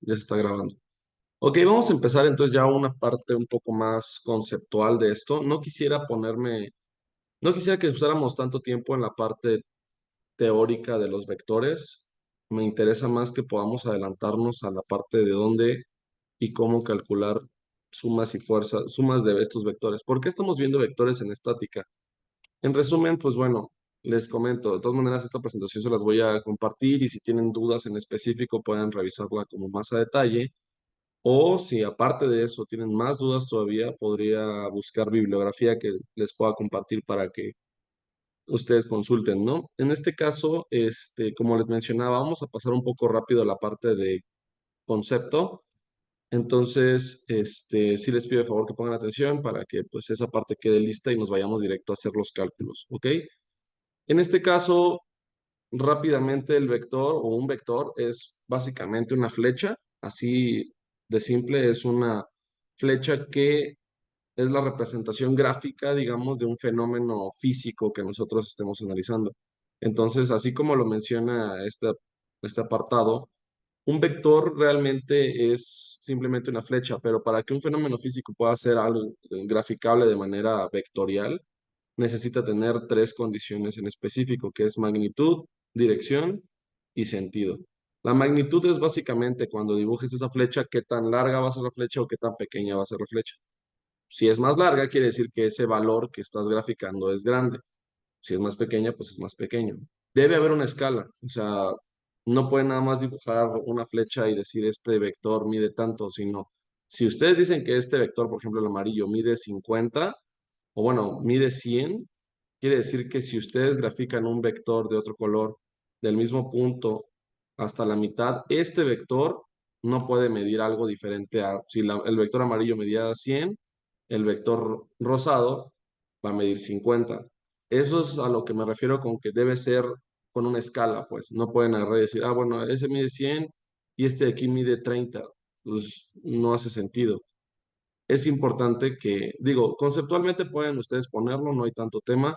Ya se está grabando. Ok, vamos a empezar entonces ya una parte un poco más conceptual de esto. No quisiera que usáramos tanto tiempo en la parte teórica de los vectores. Me interesa más que podamos adelantarnos a la parte de dónde y cómo calcular sumas y fuerzas, sumas de estos vectores. ¿Por qué estamos viendo vectores en estática? En resumen, pues bueno, les comento. De todas maneras, esta presentación se las voy a compartir y si tienen dudas en específico pueden revisarla como más a detalle. O si aparte de eso tienen más dudas todavía, podría buscar bibliografía que les pueda compartir para que ustedes consulten, ¿no? En este caso, como les mencionaba, vamos a pasar un poco rápido a la parte de concepto. Entonces, sí les pido de favor que pongan atención para que pues esa parte quede lista y nos vayamos directo a hacer los cálculos, ¿ok? En este caso, rápidamente el vector o un vector es básicamente una flecha, así de simple, es una flecha que es la representación gráfica, digamos, de un fenómeno físico que nosotros estemos analizando. Entonces, así como lo menciona este apartado, un vector realmente es simplemente una flecha, pero para que un fenómeno físico pueda ser algo graficable de manera vectorial, necesita tener tres condiciones en específico, que es magnitud, dirección y sentido. La magnitud es básicamente cuando dibujes esa flecha, qué tan larga va a ser la flecha o qué tan pequeña va a ser la flecha. Si es más larga, quiere decir que ese valor que estás graficando es grande. Si es más pequeña, pues es más pequeño. Debe haber una escala, o sea, no pueden nada más dibujar una flecha y decir este vector mide tanto, sino si ustedes dicen que este vector, por ejemplo, el amarillo, mide 50, o bueno, mide 100, quiere decir que si ustedes grafican un vector de otro color del mismo punto hasta la mitad, este vector no puede medir algo diferente a, si el vector amarillo medía 100, el vector rosado va a medir 50. Eso es a lo que me refiero con que debe ser con una escala, pues no pueden agarrar y decir, ah, bueno, ese mide 100 y este de aquí mide 30. Pues no hace sentido. Es importante que, digo, conceptualmente pueden ustedes ponerlo, no hay tanto tema,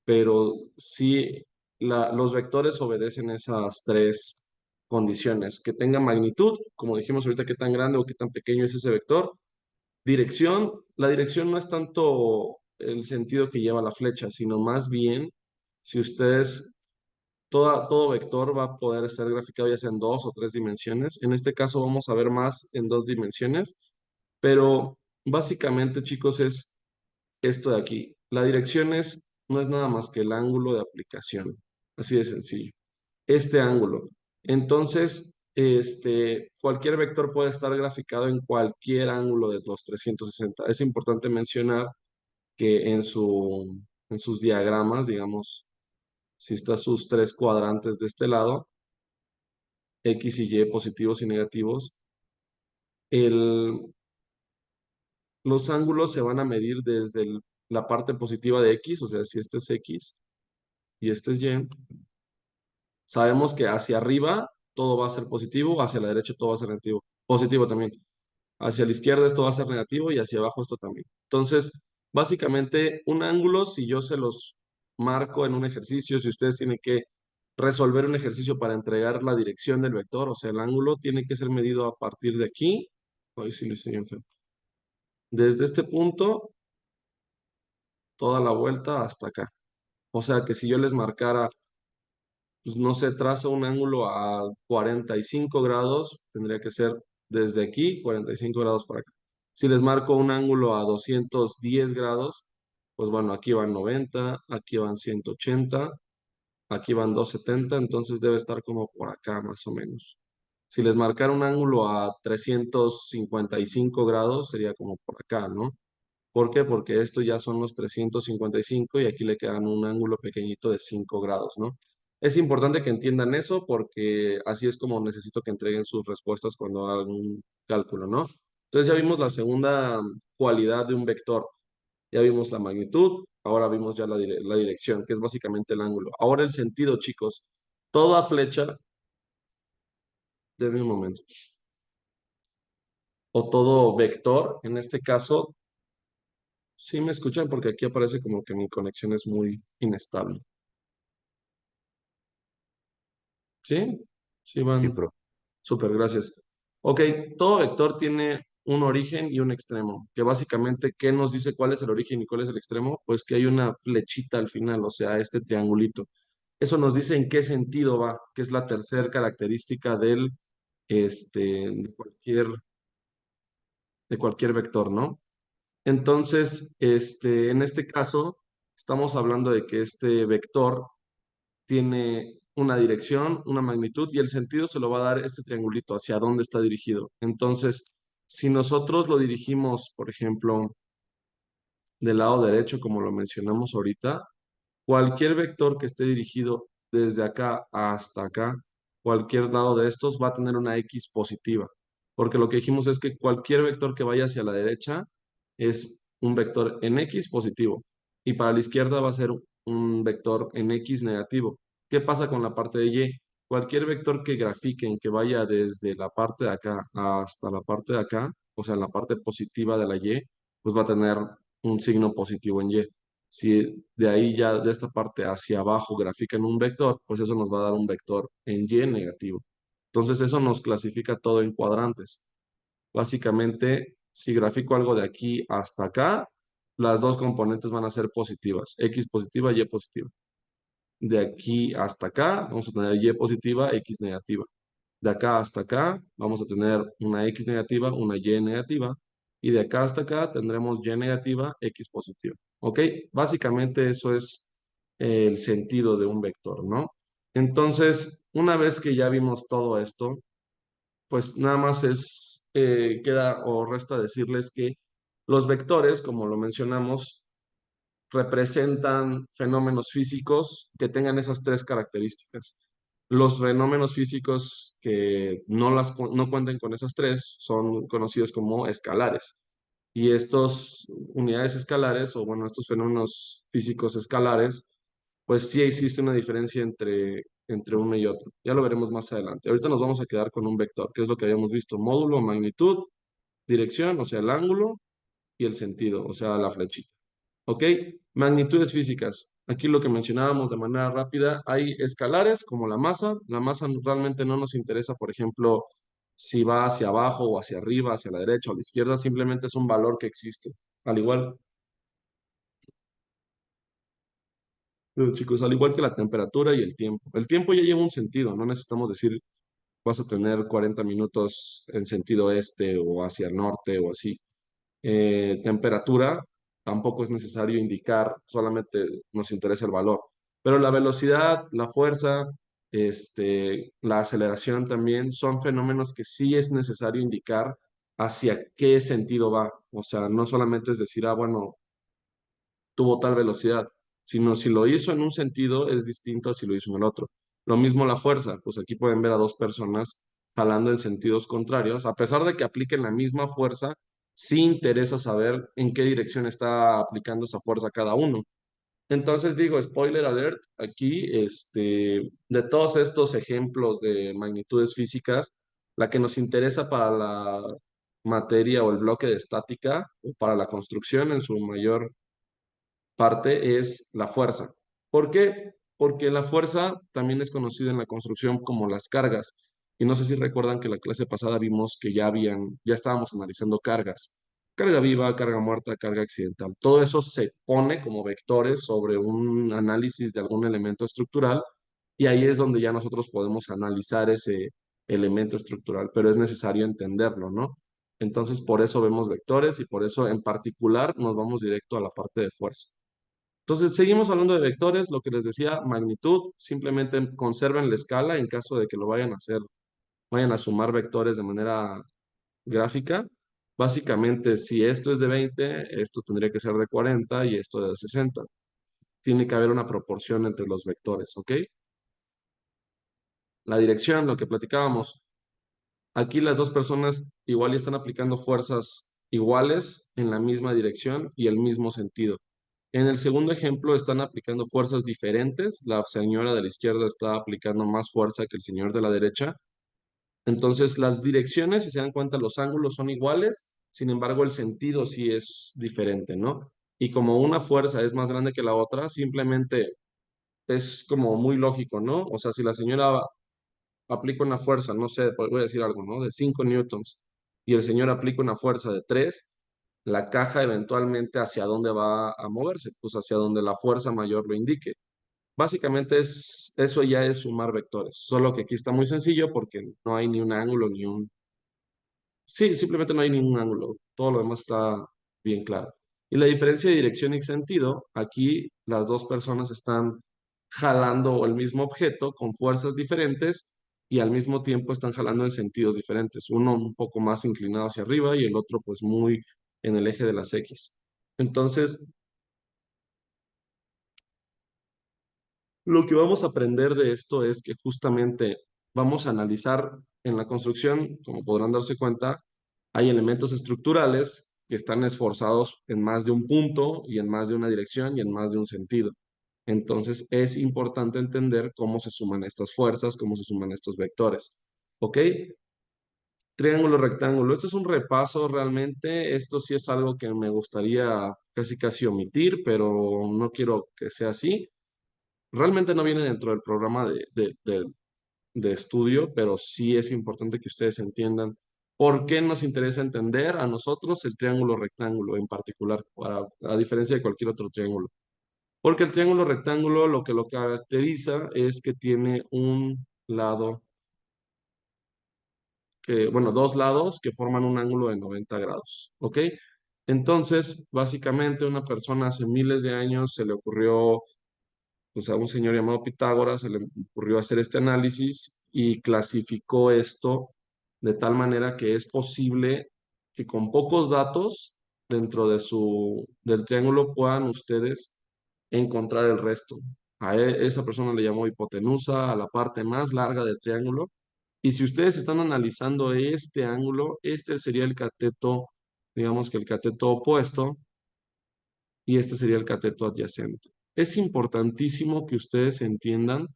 pero sí los vectores obedecen esas tres condiciones, que tenga magnitud, como dijimos ahorita, qué tan grande o qué tan pequeño es ese vector. Dirección, la dirección no es tanto el sentido que lleva la flecha, sino más bien si ustedes, todo vector va a poder ser graficado ya sea en dos o tres dimensiones. En este caso vamos a ver más en dos dimensiones, pero básicamente, chicos, es esto de aquí. La dirección no es nada más que el ángulo de aplicación, así de sencillo. Este ángulo. Entonces, cualquier vector puede estar graficado en cualquier ángulo de los 360. Es importante mencionar que en sus diagramas, digamos, si está sus tres cuadrantes de este lado, X y Y positivos y negativos, el, los ángulos se van a medir desde la parte positiva de X, o sea, si este es X y este es Y, sabemos que hacia arriba todo va a ser positivo, hacia la derecha todo va a ser negativo. Positivo también. Hacia la izquierda esto va a ser negativo y hacia abajo esto también. Entonces, básicamente, un ángulo, si yo se los marco en un ejercicio, si ustedes tienen que resolver un ejercicio para entregar la dirección del vector, o sea, el ángulo tiene que ser medido a partir de aquí. Ay, sí lo hice bien feo. Desde este punto, toda la vuelta hasta acá. O sea, que si yo les marcara, pues no sé, trazo un ángulo a 45 grados, tendría que ser desde aquí, 45 grados para acá. Si les marco un ángulo a 210 grados, pues bueno, aquí van 90, aquí van 180, aquí van 270, entonces debe estar como por acá más o menos. Si les marcara un ángulo a 355 grados, sería como por acá, ¿no? ¿Por qué? Porque estos ya son los 355 y aquí le quedan un ángulo pequeñito de 5 grados, ¿no? Es importante que entiendan eso porque así es como necesito que entreguen sus respuestas cuando hagan un cálculo, ¿no? Entonces ya vimos la segunda cualidad de un vector. Ya vimos la magnitud, ahora vimos ya la dirección, que es básicamente el ángulo. Ahora el sentido, chicos. Toda flecha, denme un momento, o todo vector, en este caso, sí me escuchan porque aquí aparece como que mi conexión es muy inestable. ¿Sí? Sí, Sí, van. pro. Súper, gracias. Ok, todo vector tiene un origen y un extremo, que básicamente, ¿qué nos dice cuál es el origen y cuál es el extremo? Pues que hay una flechita al final, o sea, este triangulito. Eso nos dice en qué sentido va, que es la tercera característica de cualquier vector, ¿no? Entonces, en este caso, estamos hablando de que este vector tiene una dirección, una magnitud y el sentido se lo va a dar este triangulito, hacia dónde está dirigido. Entonces, si nosotros lo dirigimos, por ejemplo, del lado derecho, como lo mencionamos ahorita, cualquier vector que esté dirigido desde acá hasta acá, cualquier lado de estos va a tener una X positiva, porque lo que dijimos es que cualquier vector que vaya hacia la derecha es un vector en X positivo y para la izquierda va a ser un vector en X negativo. ¿Qué pasa con la parte de Y? Cualquier vector que grafiquen que vaya desde la parte de acá hasta la parte de acá, o sea, la parte positiva de la Y, pues va a tener un signo positivo en Y. Si de ahí ya de esta parte hacia abajo grafican un vector, pues eso nos va a dar un vector en Y negativo. Entonces eso nos clasifica todo en cuadrantes. Básicamente, si grafico algo de aquí hasta acá, las dos componentes van a ser positivas, X positiva, Y positiva. De aquí hasta acá vamos a tener Y positiva, X negativa. De acá hasta acá vamos a tener una X negativa, una Y negativa. Y de acá hasta acá tendremos Y negativa, X positiva. ¿Ok? Básicamente eso es el sentido de un vector, ¿no? Entonces, una vez que ya vimos todo esto, pues nada más queda o resta decirles que los vectores, como lo mencionamos, representan fenómenos físicos que tengan esas tres características. Los fenómenos físicos que no cuenten con esas tres son conocidos como escalares. Y estos unidades escalares, o bueno, estos fenómenos físicos escalares, pues sí existe una diferencia entre uno y otro. Ya lo veremos más adelante. Ahorita nos vamos a quedar con un vector, que es lo que habíamos visto: módulo, magnitud, dirección, o sea, el ángulo, y el sentido, o sea, la flechita. ¿Ok? Magnitudes físicas. Aquí lo que mencionábamos de manera rápida, hay escalares como la masa. La masa realmente no nos interesa, por ejemplo, si va hacia abajo o hacia arriba, hacia la derecha o a la izquierda, simplemente es un valor que existe. Al igual, chicos, al igual que la temperatura y el tiempo. El tiempo ya lleva un sentido, no necesitamos decir vas a tener 40 minutos en sentido este o hacia el norte o así. Temperatura, tampoco es necesario indicar, solamente nos interesa el valor. Pero la velocidad, la fuerza, la aceleración también son fenómenos que sí es necesario indicar hacia qué sentido va. O sea, no solamente es decir, ah, bueno, tuvo tal velocidad, sino si lo hizo en un sentido es distinto a si lo hizo en el otro. Lo mismo la fuerza, pues aquí pueden ver a dos personas jalando en sentidos contrarios, a pesar de que apliquen la misma fuerza, sí interesa saber en qué dirección está aplicando esa fuerza cada uno. Entonces digo, spoiler alert, aquí, de todos estos ejemplos de magnitudes físicas, la que nos interesa para la materia o el bloque de estática o para la construcción en su mayor parte es la fuerza. ¿Por qué? Porque la fuerza también es conocida en la construcción como las cargas. Y no sé si recuerdan que la clase pasada vimos que ya estábamos analizando cargas. Carga viva, carga muerta, carga accidental. Todo eso se pone como vectores sobre un análisis de algún elemento estructural y ahí es donde ya nosotros podemos analizar ese elemento estructural, pero es necesario entenderlo, ¿no? Entonces, por eso vemos vectores y por eso en particular nos vamos directo a la parte de fuerza. Entonces, seguimos hablando de vectores, lo que les decía, magnitud, simplemente conserven la escala en caso de que lo vayan a hacer, vayan a sumar vectores de manera gráfica. Básicamente, si esto es de 20, esto tendría que ser de 40 y esto de 60. Tiene que haber una proporción entre los vectores, ¿ok? La dirección, lo que platicábamos. Aquí las dos personas igual y están aplicando fuerzas iguales en la misma dirección y el mismo sentido. En el segundo ejemplo están aplicando fuerzas diferentes. La señora de la izquierda está aplicando más fuerza que el señor de la derecha. Entonces las direcciones, si se dan cuenta, los ángulos son iguales, sin embargo el sentido sí es diferente, ¿no? Y como una fuerza es más grande que la otra, simplemente es como muy lógico, ¿no? O sea, si la señora aplica una fuerza, no sé, voy a decir algo, ¿no? De 5 newtons, y el señor aplica una fuerza de 3, la caja eventualmente hacia dónde va a moverse, pues hacia donde la fuerza mayor lo indique. Básicamente eso ya es sumar vectores, solo que aquí está muy sencillo porque no hay ni un ángulo ni un... Sí, simplemente no hay ningún ángulo, todo lo demás está bien claro. Y la diferencia de dirección y sentido, aquí las dos personas están jalando el mismo objeto con fuerzas diferentes y al mismo tiempo están jalando en sentidos diferentes, uno un poco más inclinado hacia arriba y el otro pues muy en el eje de las X. Entonces, lo que vamos a aprender de esto es que justamente vamos a analizar en la construcción, como podrán darse cuenta, hay elementos estructurales que están esforzados en más de un punto y en más de una dirección y en más de un sentido. Entonces es importante entender cómo se suman estas fuerzas, cómo se suman estos vectores. ¿Ok? Triángulo, rectángulo. Esto es un repaso realmente. Esto sí es algo que me gustaría casi casi omitir, pero no quiero que sea así. Realmente no viene dentro del programa de estudio, pero sí es importante que ustedes entiendan por qué nos interesa entender a nosotros el triángulo rectángulo en particular, a diferencia de cualquier otro triángulo. Porque el triángulo rectángulo lo que lo caracteriza es que tiene un lado, bueno, dos lados que forman un ángulo de 90 grados, ¿ok? Entonces, básicamente, una persona hace miles de años se le ocurrió pues a un señor llamado Pitágoras se le ocurrió hacer este análisis y clasificó esto de tal manera que es posible que con pocos datos dentro del triángulo puedan ustedes encontrar el resto. Esa persona le llamó hipotenusa a la parte más larga del triángulo. Y si ustedes están analizando este ángulo, este sería el cateto, digamos que el cateto opuesto, y este sería el cateto adyacente. Es importantísimo que ustedes entiendan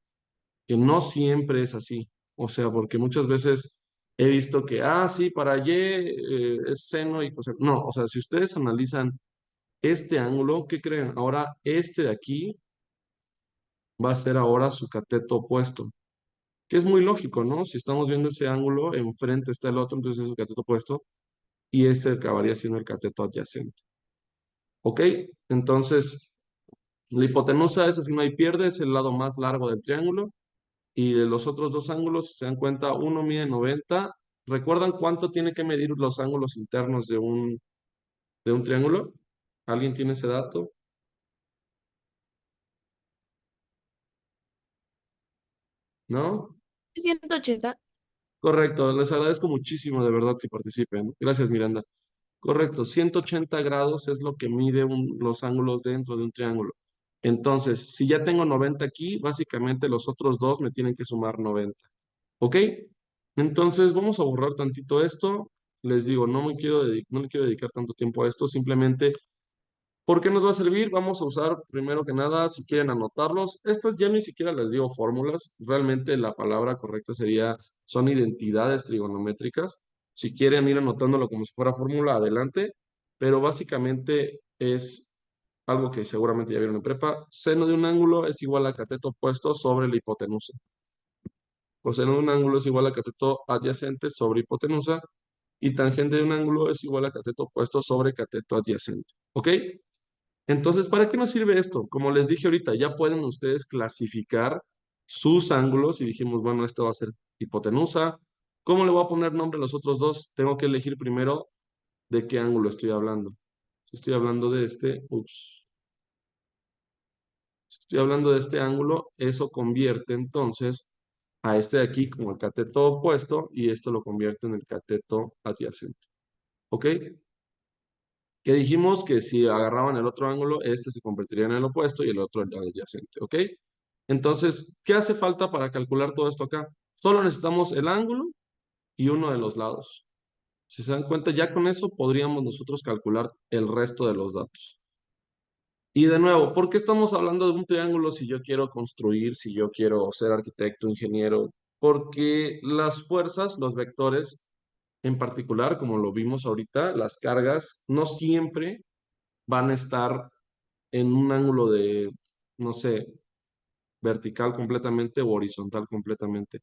que no siempre es así. O sea, porque muchas veces he visto que, sí, para Y es seno y coseno. No, o sea, si ustedes analizan este ángulo, ¿qué creen? Ahora este de aquí va a ser ahora su cateto opuesto, que es muy lógico, ¿no? Si estamos viendo ese ángulo, enfrente está el otro, entonces es el cateto opuesto, y este acabaría siendo el cateto adyacente. ¿Ok? Entonces, la hipotenusa es así, no hay pierde, es el lado más largo del triángulo. Y de los otros dos ángulos, si se dan cuenta, uno mide 90. ¿Recuerdan cuánto tiene que medir los ángulos internos de un triángulo? ¿Alguien tiene ese dato? ¿No? 180. Correcto, les agradezco muchísimo de verdad que participen. Gracias, Miranda. Correcto, 180 grados es lo que mide los ángulos dentro de un triángulo. Entonces, si ya tengo 90 aquí, básicamente los otros dos me tienen que sumar 90. ¿Ok? Entonces vamos a borrar tantito esto. Les digo, no le quiero dedicar tanto tiempo a esto, simplemente, ¿por qué nos va a servir? Vamos a usar primero que nada, si quieren anotarlos, estas ya ni siquiera les digo fórmulas, realmente la palabra correcta sería, son identidades trigonométricas. Si quieren ir anotándolo como si fuera fórmula, adelante, pero básicamente es algo que seguramente ya vieron en prepa. Seno de un ángulo es igual a cateto opuesto sobre la hipotenusa. Coseno de un ángulo es igual a cateto adyacente sobre hipotenusa y tangente de un ángulo es igual a cateto opuesto sobre cateto adyacente. ¿Ok? Entonces, ¿para qué nos sirve esto? Como les dije ahorita, ya pueden ustedes clasificar sus ángulos y dijimos, bueno, esto va a ser hipotenusa. ¿Cómo le voy a poner nombre a los otros dos? Tengo que elegir primero de qué ángulo estoy hablando. Si estoy hablando de si estoy hablando de este ángulo, eso convierte entonces a este de aquí como el cateto opuesto y esto lo convierte en el cateto adyacente. ¿Ok? Que dijimos que si agarraban el otro ángulo, este se convertiría en el opuesto y el otro en el adyacente. ¿Ok? Entonces, ¿qué hace falta para calcular todo esto acá? Solo necesitamos el ángulo y uno de los lados. Si se dan cuenta, ya con eso podríamos nosotros calcular el resto de los datos. Y de nuevo, ¿por qué estamos hablando de un triángulo si yo quiero construir, si yo quiero ser arquitecto, ingeniero? Porque las fuerzas, los vectores en particular, como lo vimos ahorita, las cargas no siempre van a estar en un ángulo de, no sé, vertical completamente o horizontal completamente.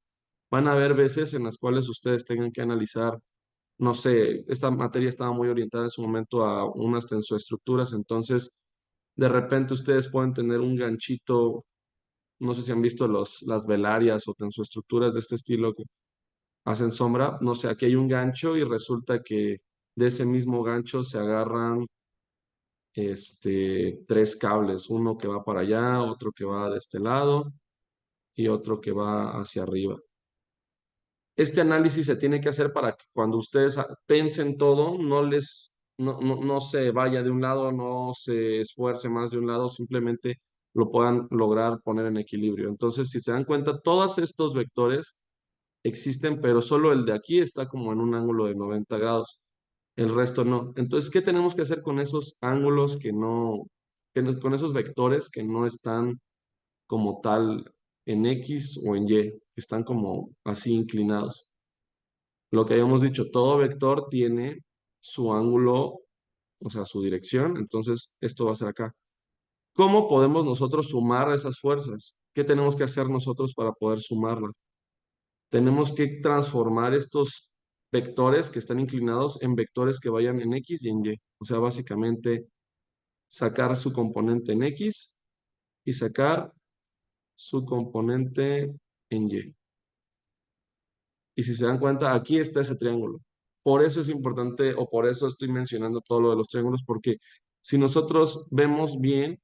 Van a haber veces en las cuales ustedes tengan que analizar, no sé, esta materia estaba muy orientada en su momento a unas tensoestructuras, entonces de repente ustedes pueden tener un ganchito, no sé si han visto las velarias o tensoestructuras de este estilo que hacen sombra, no sé, aquí hay un gancho y resulta que de ese mismo gancho se agarran tres cables, uno que va para allá, otro que va de este lado y otro que va hacia arriba. Este análisis se tiene que hacer para que cuando ustedes pensen todo, no se vaya de un lado, no se esfuerce más de un lado, simplemente lo puedan lograr poner en equilibrio. Entonces, si se dan cuenta, todos estos vectores existen, pero solo el de aquí está como en un ángulo de 90 grados, el resto no. Entonces, ¿qué tenemos que hacer con esos ángulos con esos vectores que no están como tal en X o en Y, que están como así inclinados? Lo que habíamos dicho, todo vector tiene su ángulo, o sea, su dirección, entonces esto va a ser acá. ¿Cómo podemos nosotros sumar esas fuerzas? ¿Qué tenemos que hacer nosotros para poder sumarlas? Tenemos que transformar estos vectores que están inclinados en vectores que vayan en X y en Y. O sea, básicamente sacar su componente en X y sacar su componente en Y. Y si se dan cuenta, aquí está ese triángulo. Por eso es importante, o por eso estoy mencionando todo lo de los triángulos, porque si nosotros vemos bien,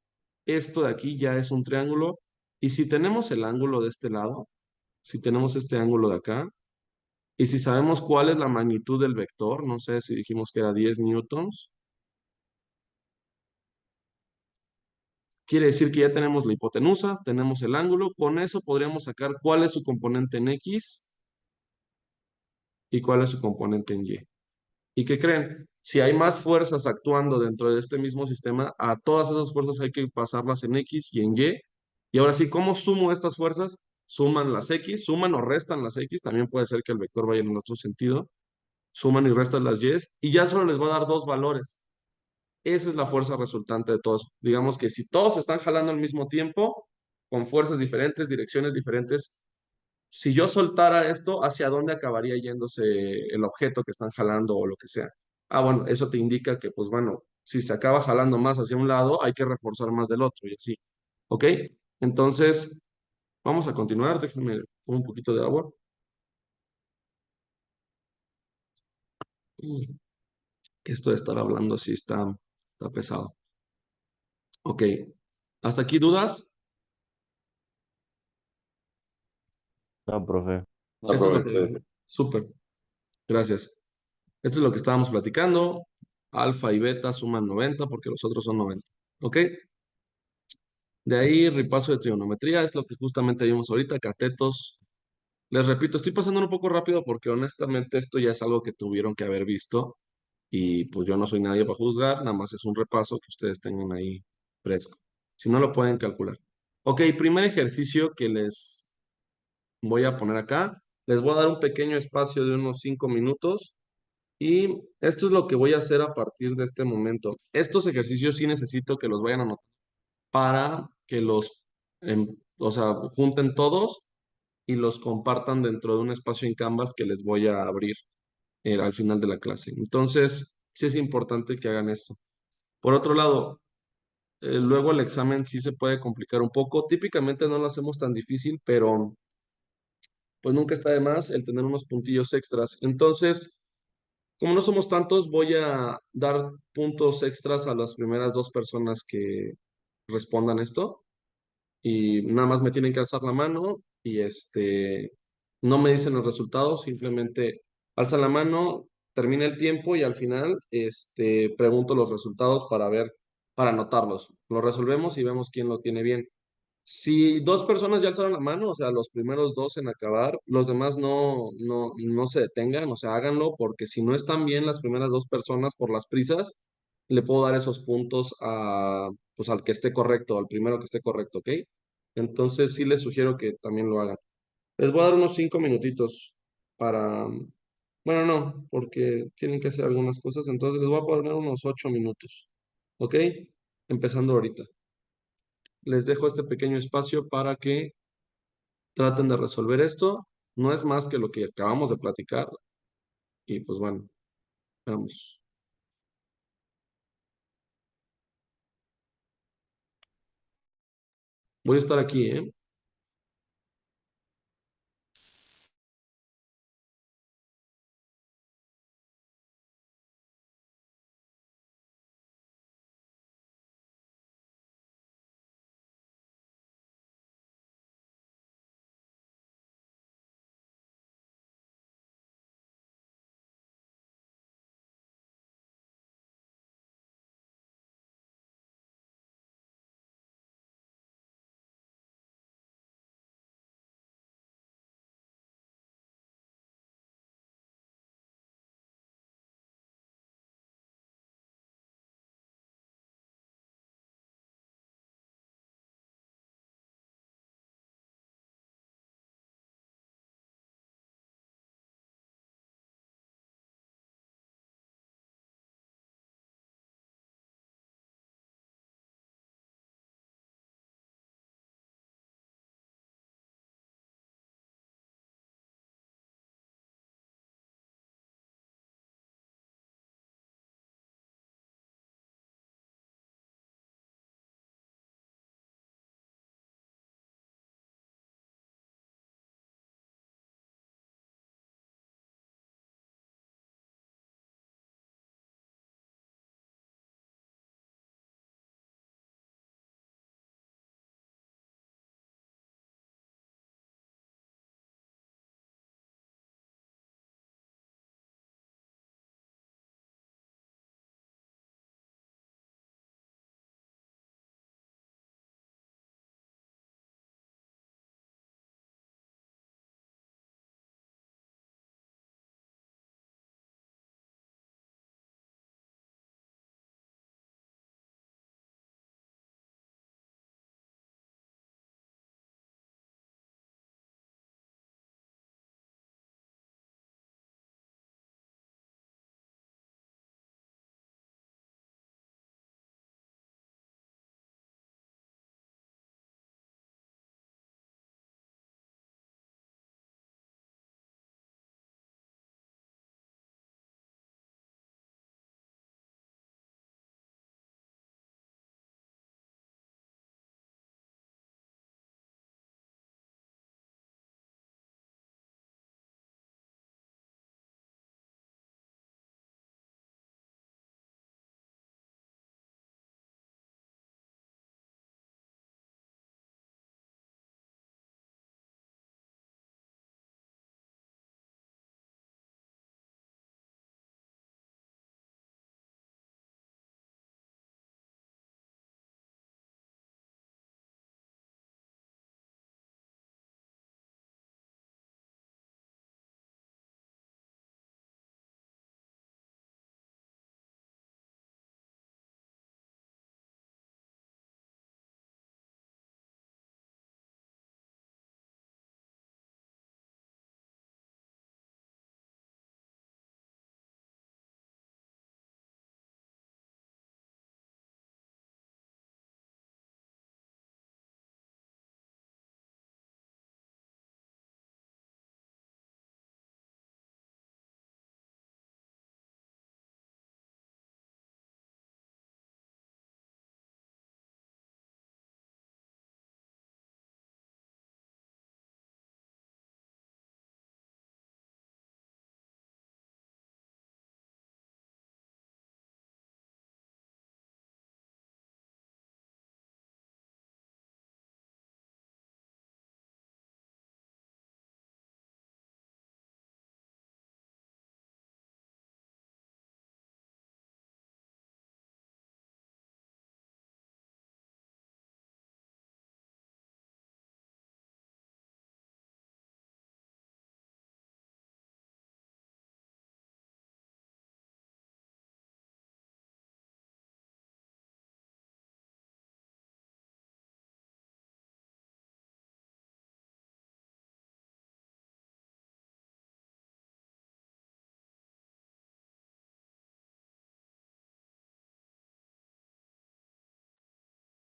esto de aquí ya es un triángulo, y si tenemos el ángulo de este lado, si tenemos este ángulo de acá, y si sabemos cuál es la magnitud del vector, no sé si dijimos que era 10 newtons, quiere decir que ya tenemos la hipotenusa, tenemos el ángulo, con eso podríamos sacar cuál es su componente en X y cuál es su componente en Y. ¿Y qué creen? Si hay más fuerzas actuando dentro de este mismo sistema, a todas esas fuerzas hay que pasarlas en X y en Y. Y ahora sí, ¿cómo sumo estas fuerzas? Suman las X, suman o restan las X, también puede ser que el vector vaya en el otro sentido, suman y restan las Y, y ya solo les va a dar dos valores. Esa es la fuerza resultante de todos. Digamos que si todos están jalando al mismo tiempo, con fuerzas diferentes, direcciones diferentes, si yo soltara esto, ¿hacia dónde acabaría yéndose el objeto que están jalando o lo que sea? Ah, bueno, eso te indica que, pues bueno, si se acaba jalando más hacia un lado, hay que reforzar más del otro y así. ¿Ok? Entonces, vamos a continuar. Déjenme un poquito de agua. Mm, Esto de estar hablando así está pesado. Ok. ¿Hasta aquí dudas? No, profe. No, esto es lo que... Súper. Gracias. Esto es lo que estábamos platicando. Alfa y beta suman 90 porque los otros son 90. ¿Ok? De ahí, repaso de trigonometría, es lo que justamente vimos ahorita, catetos. Les repito, estoy pasando un poco rápido porque honestamente esto ya es algo que tuvieron que haber visto y pues yo no soy nadie para juzgar, nada más es un repaso que ustedes tengan ahí fresco. Si no lo pueden calcular. Ok, primer ejercicio que les voy a poner acá. Les voy a dar un pequeño espacio de unos 5 minutos y esto es lo que voy a hacer a partir de este momento. Estos ejercicios sí necesito que los vayan a para que o sea, junten todos y los compartan dentro de un espacio en Canvas que les voy a abrir al final de la clase. Entonces, sí es importante que hagan esto. Por otro lado, luego el examen sí se puede complicar un poco. Típicamente no lo hacemos tan difícil, pero pues nunca está de más el tener unos puntillos extras. Entonces, como no somos tantos, voy a dar puntos extras a las primeras dos personas que respondan esto. Y nada más me tienen que alzar la mano y no me dicen los resultados, simplemente alzan la mano, termina el tiempo y al final pregunto los resultados para ver, para anotarlos. Lo resolvemos y vemos quién lo tiene bien. Si dos personas ya alzaron la mano, o sea, los primeros dos en acabar, los demás no se detengan, o sea, háganlo, porque si no están bien las primeras dos personas por las prisas, le puedo dar esos puntos pues al que esté correcto, al primero que esté correcto, ¿ok? Entonces sí les sugiero que también lo hagan. Les voy a dar unos 5 minutitos para, bueno, no, porque tienen que hacer algunas cosas, entonces les voy a poner unos 8 minutos, ¿ok? Empezando ahorita. Les dejo este pequeño espacio para que traten de resolver esto No es más que lo que acabamos de platicar y pues bueno, vamos. Voy a estar aquí, ¿eh?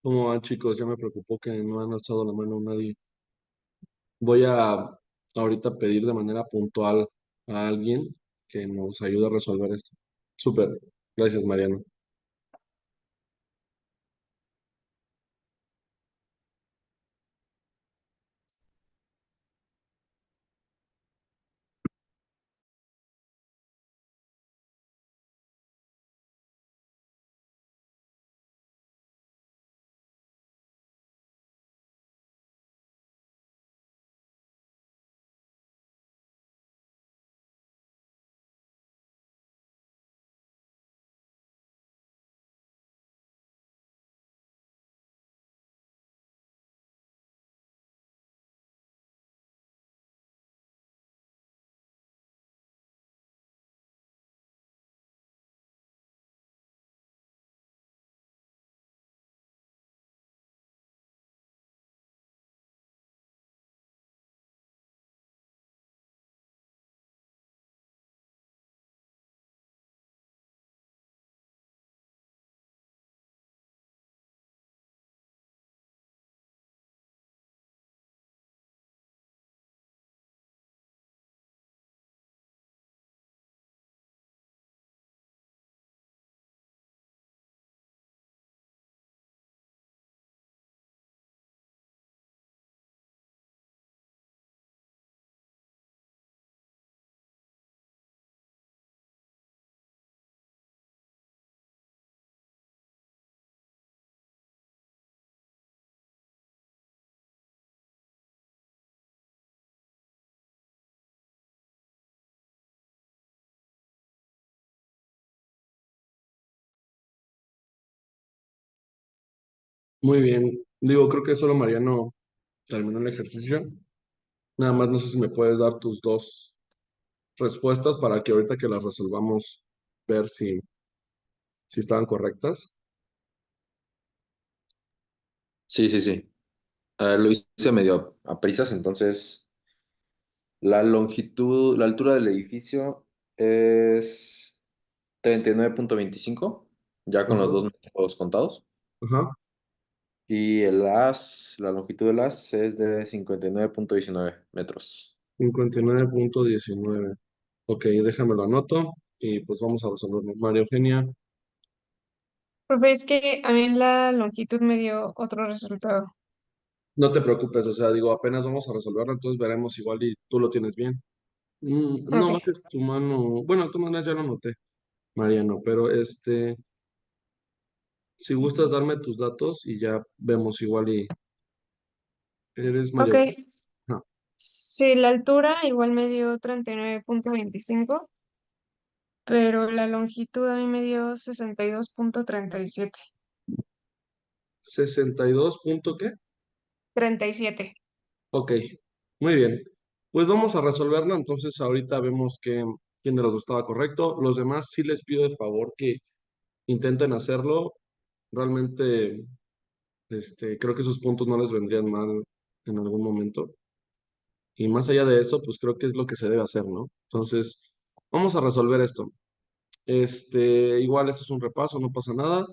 ¿Cómo van, chicos? Ya me preocupó que no han alzado la mano nadie. Voy a ahorita pedir de manera puntual a alguien que nos ayude a resolver esto. Súper. Gracias, Mariano. Muy bien. Digo, creo que solo Mariano terminó el ejercicio. Nada más no sé si me puedes dar tus dos respuestas para que ahorita que las resolvamos, ver si estaban correctas. Sí, sí, sí. Lo hice medio a prisas, entonces la longitud, la altura del edificio es 39,25, ya con los Ajá. 2 metros contados. Ajá. Y la longitud del as es de 59,19 metros. 59.19. Ok, déjame lo anoto y pues vamos a resolverlo. María Eugenia, Profe, es que a mí la longitud me dio otro resultado. no te preocupes, o sea, digo, apenas vamos a resolverlo, entonces veremos igual y tú lo tienes bien. No Ok, bajes tu mano, bueno, de todas maneras ya lo anoté, Mariano, pero si gustas darme tus datos y ya vemos igual y eres María ok. Eugenia. Ajá. Sí, la altura igual me dio 39,25, pero la longitud a mí me dio 62,37. 62 punto ¿qué? 37. Ok, muy bien. Pues vamos a resolverlo, entonces ahorita vemos quién de los dos estaba correcto. Los demás sí les pido de favor que intenten hacerlo. Realmente, creo que sus puntos no les vendrían mal en algún momento. Y más allá de eso, pues creo que es lo que se debe hacer, ¿no? Entonces, vamos a resolver esto. Igual esto es un repaso, no pasa nada.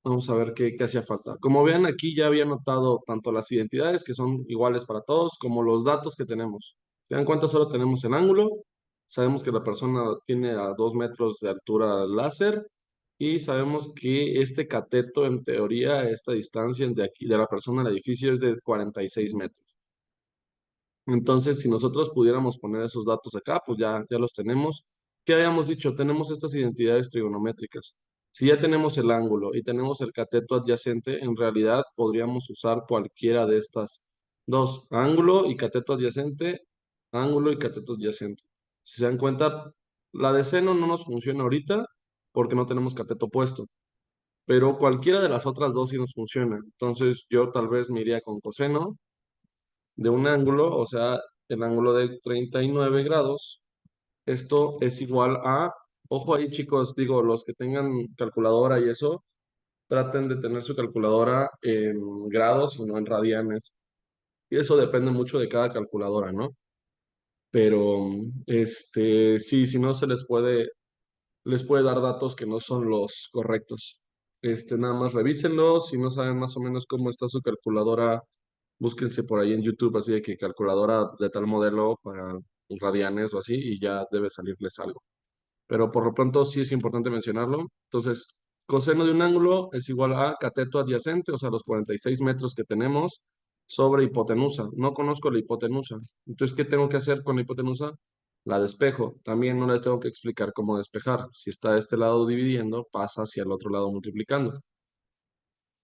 Vamos a ver qué hacía falta. Como vean, aquí ya había notado tanto las identidades, que son iguales para todos, como los datos que tenemos. ¿Se dan cuenta? Solo tenemos el ángulo. Sabemos que la persona tiene a 2 metros de altura láser. Y sabemos que este cateto, en teoría, esta distancia de aquí, de la persona al edificio es de 46 metros. Entonces, si nosotros pudiéramos poner esos datos acá, pues ya los tenemos. ¿Qué habíamos dicho? Tenemos estas identidades trigonométricas. Si ya tenemos el ángulo y tenemos el cateto adyacente, en realidad podríamos usar cualquiera de estas dos, ángulo y cateto adyacente, ángulo y cateto adyacente. Si se dan cuenta, la de seno no nos funciona ahorita porque no tenemos cateto puesto, pero cualquiera de las otras dos sí nos funciona. Entonces, yo tal vez me iría con coseno de un ángulo, o sea, el ángulo de 39 grados. Esto es igual a, ojo ahí chicos, digo, los que tengan calculadora y eso, traten de tener su calculadora en grados y no en radianes. Y eso depende mucho de cada calculadora, ¿no? Pero, sí, si no se les puede dar datos que no son los correctos. Nada más revísenlo, si no saben más o menos cómo está su calculadora Búsquense por ahí en YouTube así de que calculadora de tal modelo para radianes o así y ya debe salirles algo. Pero por lo pronto sí es importante mencionarlo. Entonces, coseno de un ángulo es igual a cateto adyacente, o sea, los 46 metros que tenemos sobre hipotenusa. No conozco la hipotenusa. Entonces, ¿qué tengo que hacer con la hipotenusa? La despejo. También no les tengo que explicar cómo despejar. Si está de este lado dividiendo, pasa hacia el otro lado multiplicando.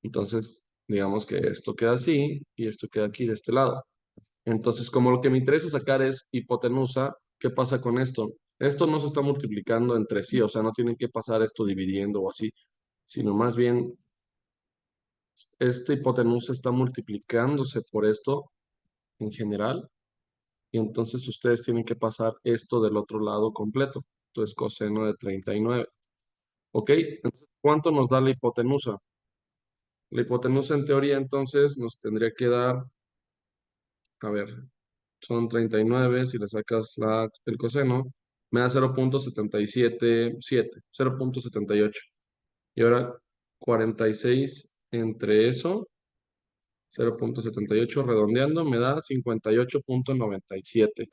Entonces, digamos que esto queda así y esto queda aquí de este lado. Entonces, como lo que me interesa sacar es hipotenusa, ¿qué pasa con esto? Esto no se está multiplicando entre sí, o sea, no tienen que pasar esto dividiendo o así, sino más bien esta hipotenusa está multiplicándose por esto en general, y entonces ustedes tienen que pasar esto del otro lado completo. Entonces, coseno de 39. ¿Ok? Entonces, ¿cuánto nos da la hipotenusa? La hipotenusa en teoría entonces nos tendría que dar, a ver, son 39, si le sacas el coseno, me da 0.777, 0.78. Y ahora 46 entre eso, 0.78 redondeando, me da 58.97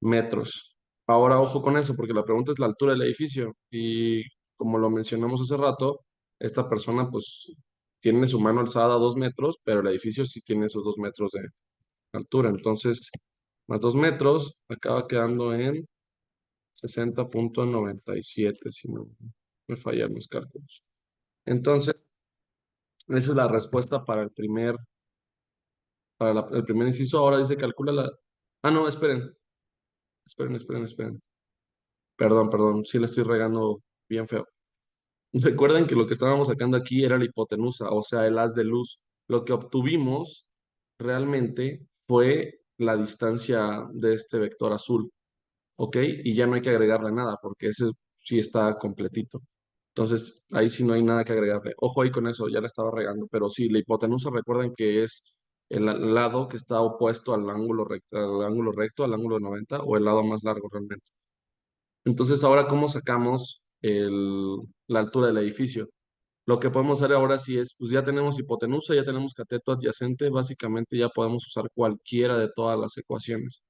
metros. Ahora ojo con eso, porque la pregunta es la altura del edificio. Y como lo mencionamos hace rato, esta persona pues tiene su mano alzada a 2 metros, pero el edificio sí tiene esos 2 metros de altura. Entonces, más 2 metros, acaba quedando en 60.97, si no me fallan los cálculos. Entonces, esa es la respuesta para el primer inciso. Ahora dice calcula la. Ah, no, esperen. Perdón, sí le estoy regando bien feo. Recuerden que lo que estábamos sacando aquí era la hipotenusa, o sea, el haz de luz. Lo que obtuvimos realmente fue la distancia de este vector azul. ¿Ok? Y ya no hay que agregarle nada porque ese sí está completito. Entonces, ahí sí no hay nada que agregarle. Ojo ahí con eso, ya la estaba regando, pero sí, la hipotenusa recuerden que es el lado que está opuesto al ángulo de 90 o el lado más largo realmente. Entonces, ahora, ¿cómo sacamos la altura del edificio? Lo que podemos hacer ahora sí es, pues ya tenemos hipotenusa, ya tenemos cateto adyacente, básicamente ya podemos usar cualquiera de todas las ecuaciones.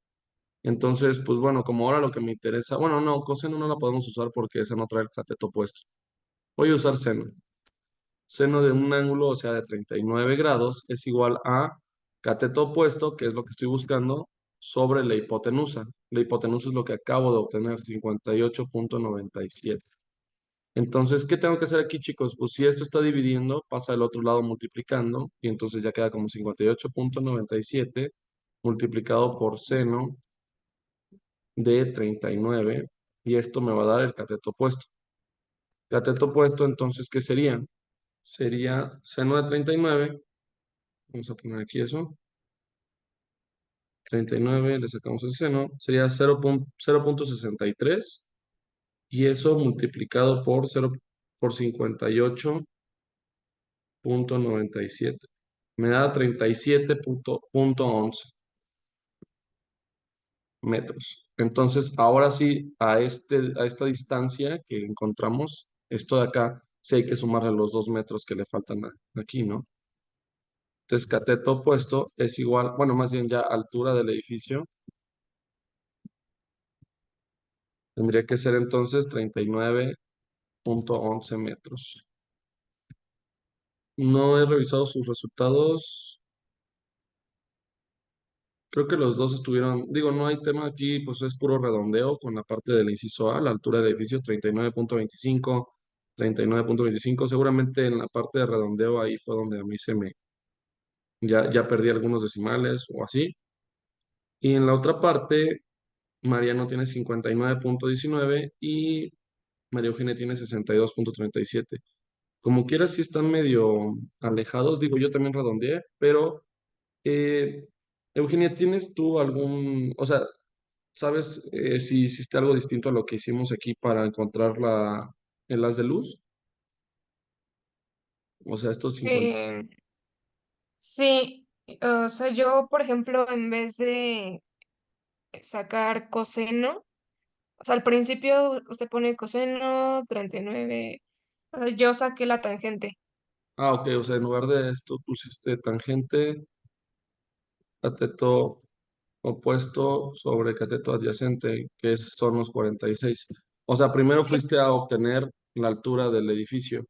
Entonces, pues bueno, como ahora lo que me interesa, bueno, no, coseno no la podemos usar porque esa no trae el cateto opuesto. Voy a usar seno. Seno de un ángulo, o sea, de 39 grados, es igual a cateto opuesto, que es lo que estoy buscando, sobre la hipotenusa. La hipotenusa es lo que acabo de obtener, 58.97. Entonces, ¿qué tengo que hacer aquí, chicos? Pues si esto está dividiendo, pasa al otro lado multiplicando, y entonces ya queda como 58.97 multiplicado por seno de 39 y esto me va a dar el cateto opuesto. Cateto opuesto, entonces, ¿qué sería? Sería seno de 39, vamos a poner aquí eso, 39, le sacamos el seno, sería 0.63 y eso multiplicado por 0 por 58.97 me da 37.11 metros. Entonces, ahora sí, a esta distancia que encontramos, esto de acá, sí hay que sumarle los 2 metros que le faltan aquí, ¿no? Entonces, cateto opuesto es igual, bueno, más bien ya altura del edificio, tendría que ser entonces 39.11 metros. No he revisado sus resultados. Creo que los dos estuvieron, digo, no hay tema aquí, pues es puro redondeo con la parte del inciso A, la altura del edificio 39.25, 39.25. Seguramente en la parte de redondeo ahí fue donde a mí ya perdí algunos decimales o así. Y en la otra parte, Mariano tiene 59.19 y María Eugenia tiene 62.37. Como quiera, sí están medio alejados, digo, yo también redondeé, pero eh, Eugenia, ¿tienes tú o sea, sabes si hiciste algo distinto a lo que hicimos aquí para encontrar el haz de luz? O sea, estos 50. Eh, sí, o sea, yo, por ejemplo, en vez de sacar coseno, o sea, al principio usted pone coseno 39, o sea, yo saqué la tangente. Ah, ok, o sea, en lugar de esto pusiste tangente, cateto opuesto sobre cateto adyacente, son los 46. O sea, primero Sí. fuiste a obtener la altura del edificio.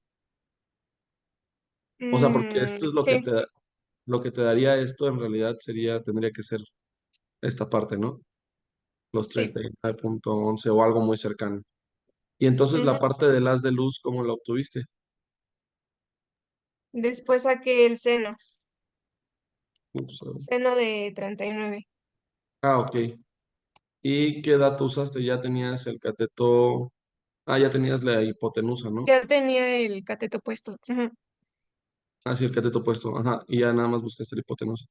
O sea, porque esto es Sí, lo que te daría esto en realidad tendría que ser esta parte, ¿no? Los sí. 39.11 o algo muy cercano. Y entonces la Ujú. parte del haz de luz, ¿cómo la obtuviste? Después saqué el Ups, seno de 39. ok. ¿Y qué dato usaste? Ya tenías el cateto. Ah, ya tenías la hipotenusa, ¿no? Ya tenía el cateto puesto. Ujú. Ah, sí, el cateto puesto. Ajá. Y ya nada más buscaste la hipotenusa.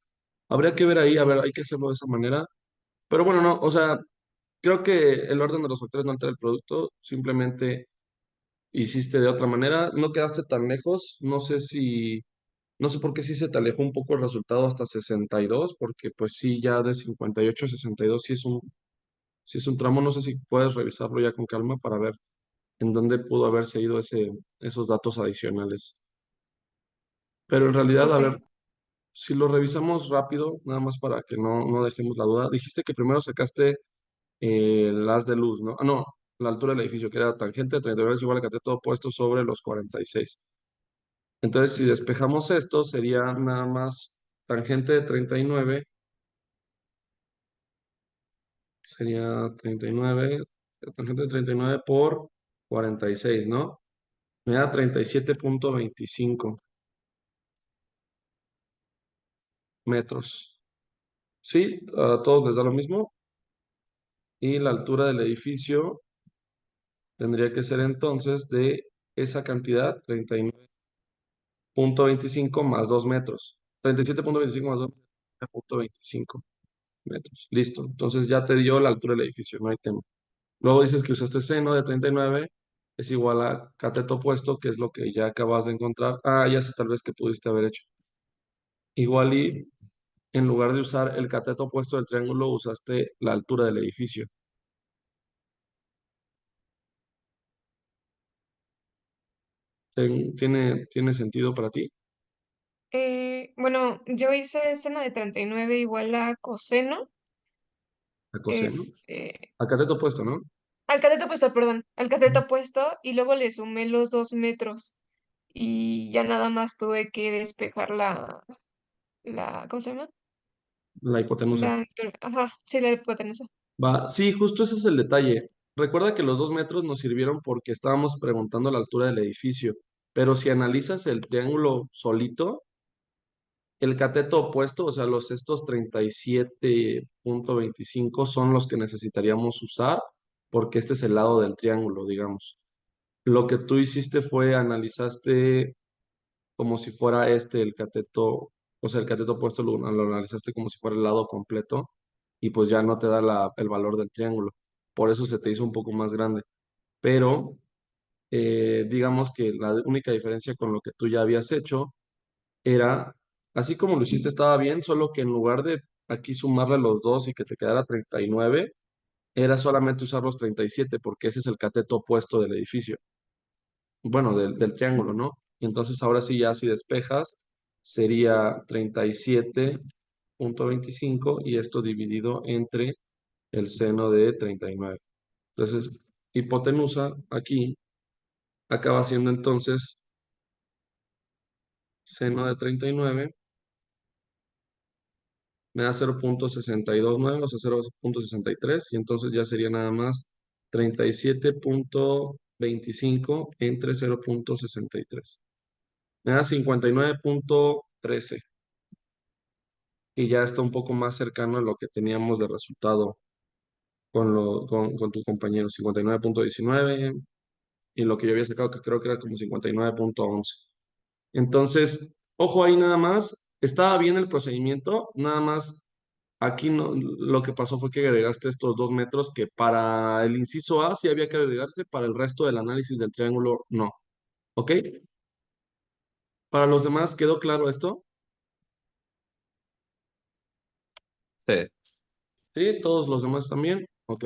Habría que ver ahí, a ver, hay que hacerlo de esa manera. Pero bueno, no, o sea, creo que el orden de los factores no altera el producto, simplemente hiciste de otra manera, no quedaste tan lejos, no sé por qué sí se te alejó un poco el resultado hasta 62, porque pues sí, ya de 58 a 62 sí es un tramo, no sé si puedes revisarlo ya con calma para ver en dónde pudo haberse ido esos datos adicionales. Pero en realidad, a Ok. ver, si lo revisamos rápido, nada más para que no dejemos la duda, dijiste que primero sacaste el haz de luz, ¿no? Ah, no, la altura del edificio, que era tangente de 39 es igual a cateto opuesto sobre los 46. Entonces, si despejamos esto, sería nada más tangente de 39, sería 39, tangente de 39 por 46, ¿no? Me da 37.25 metros. Sí, a todos les da lo mismo. Y la altura del edificio tendría que ser entonces de esa cantidad, 39.25 más 2 metros. 37.25 más 2.25 metros. Listo. Entonces ya te dio la altura del edificio, no hay tema. Luego dices que usaste seno de 39 es igual a cateto opuesto, que es lo que ya acabas de encontrar. Ah, ya sé tal vez que pudiste haber hecho. Igual y en lugar de usar el cateto opuesto del triángulo, usaste la altura del edificio. ¿Tiene sentido para ti? Bueno, yo hice seno de 39 igual a coseno. A coseno. Este, A cateto opuesto, ¿no? al cateto puesto, perdón, al cateto puesto y luego le sumé los 2 metros y ya nada más tuve que despejar ¿cómo se llama? La hipotenusa. Ajá, sí, la hipotenusa. Va, sí, justo ese es el detalle. Recuerda que los 2 metros nos sirvieron porque estábamos preguntando la altura del edificio, pero si analizas el triángulo solito, el cateto opuesto, o sea, estos 37.25 son los que necesitaríamos usar porque este es el lado del triángulo, digamos. Lo que tú hiciste fue analizaste como si fuera el cateto, o sea, el cateto opuesto lo analizaste como si fuera el lado completo y pues ya no te da el valor del triángulo. Por eso se te hizo un poco más grande. Pero digamos que la única diferencia con lo que tú ya habías hecho era, así como lo hiciste estaba bien, solo que en lugar de aquí sumarle los dos y que te quedara 39, era solamente usar los 37 porque ese es el cateto opuesto del edificio, bueno, del triángulo, ¿no? Y entonces ahora sí ya si despejas, sería 37.25 y esto dividido entre el seno de 39. Entonces, hipotenusa aquí acaba siendo entonces seno de 39 me da 0.629, o sea, 0.63, y entonces ya sería nada más 37.25 entre 0.63. Me da 59.13 y ya está un poco más cercano a lo que teníamos de resultado con tu compañero, 59.19 y lo que yo había sacado que creo que era como 59.11. Entonces, ojo ahí nada más, estaba bien el procedimiento, nada más aquí no, lo que pasó fue que agregaste estos 2 metros que para el inciso A sí había que agregarse, para el resto del análisis del triángulo no. ¿Ok? Para los demás, ¿quedó claro esto? Sí. ¿Sí? ¿Todos los demás también? Ok.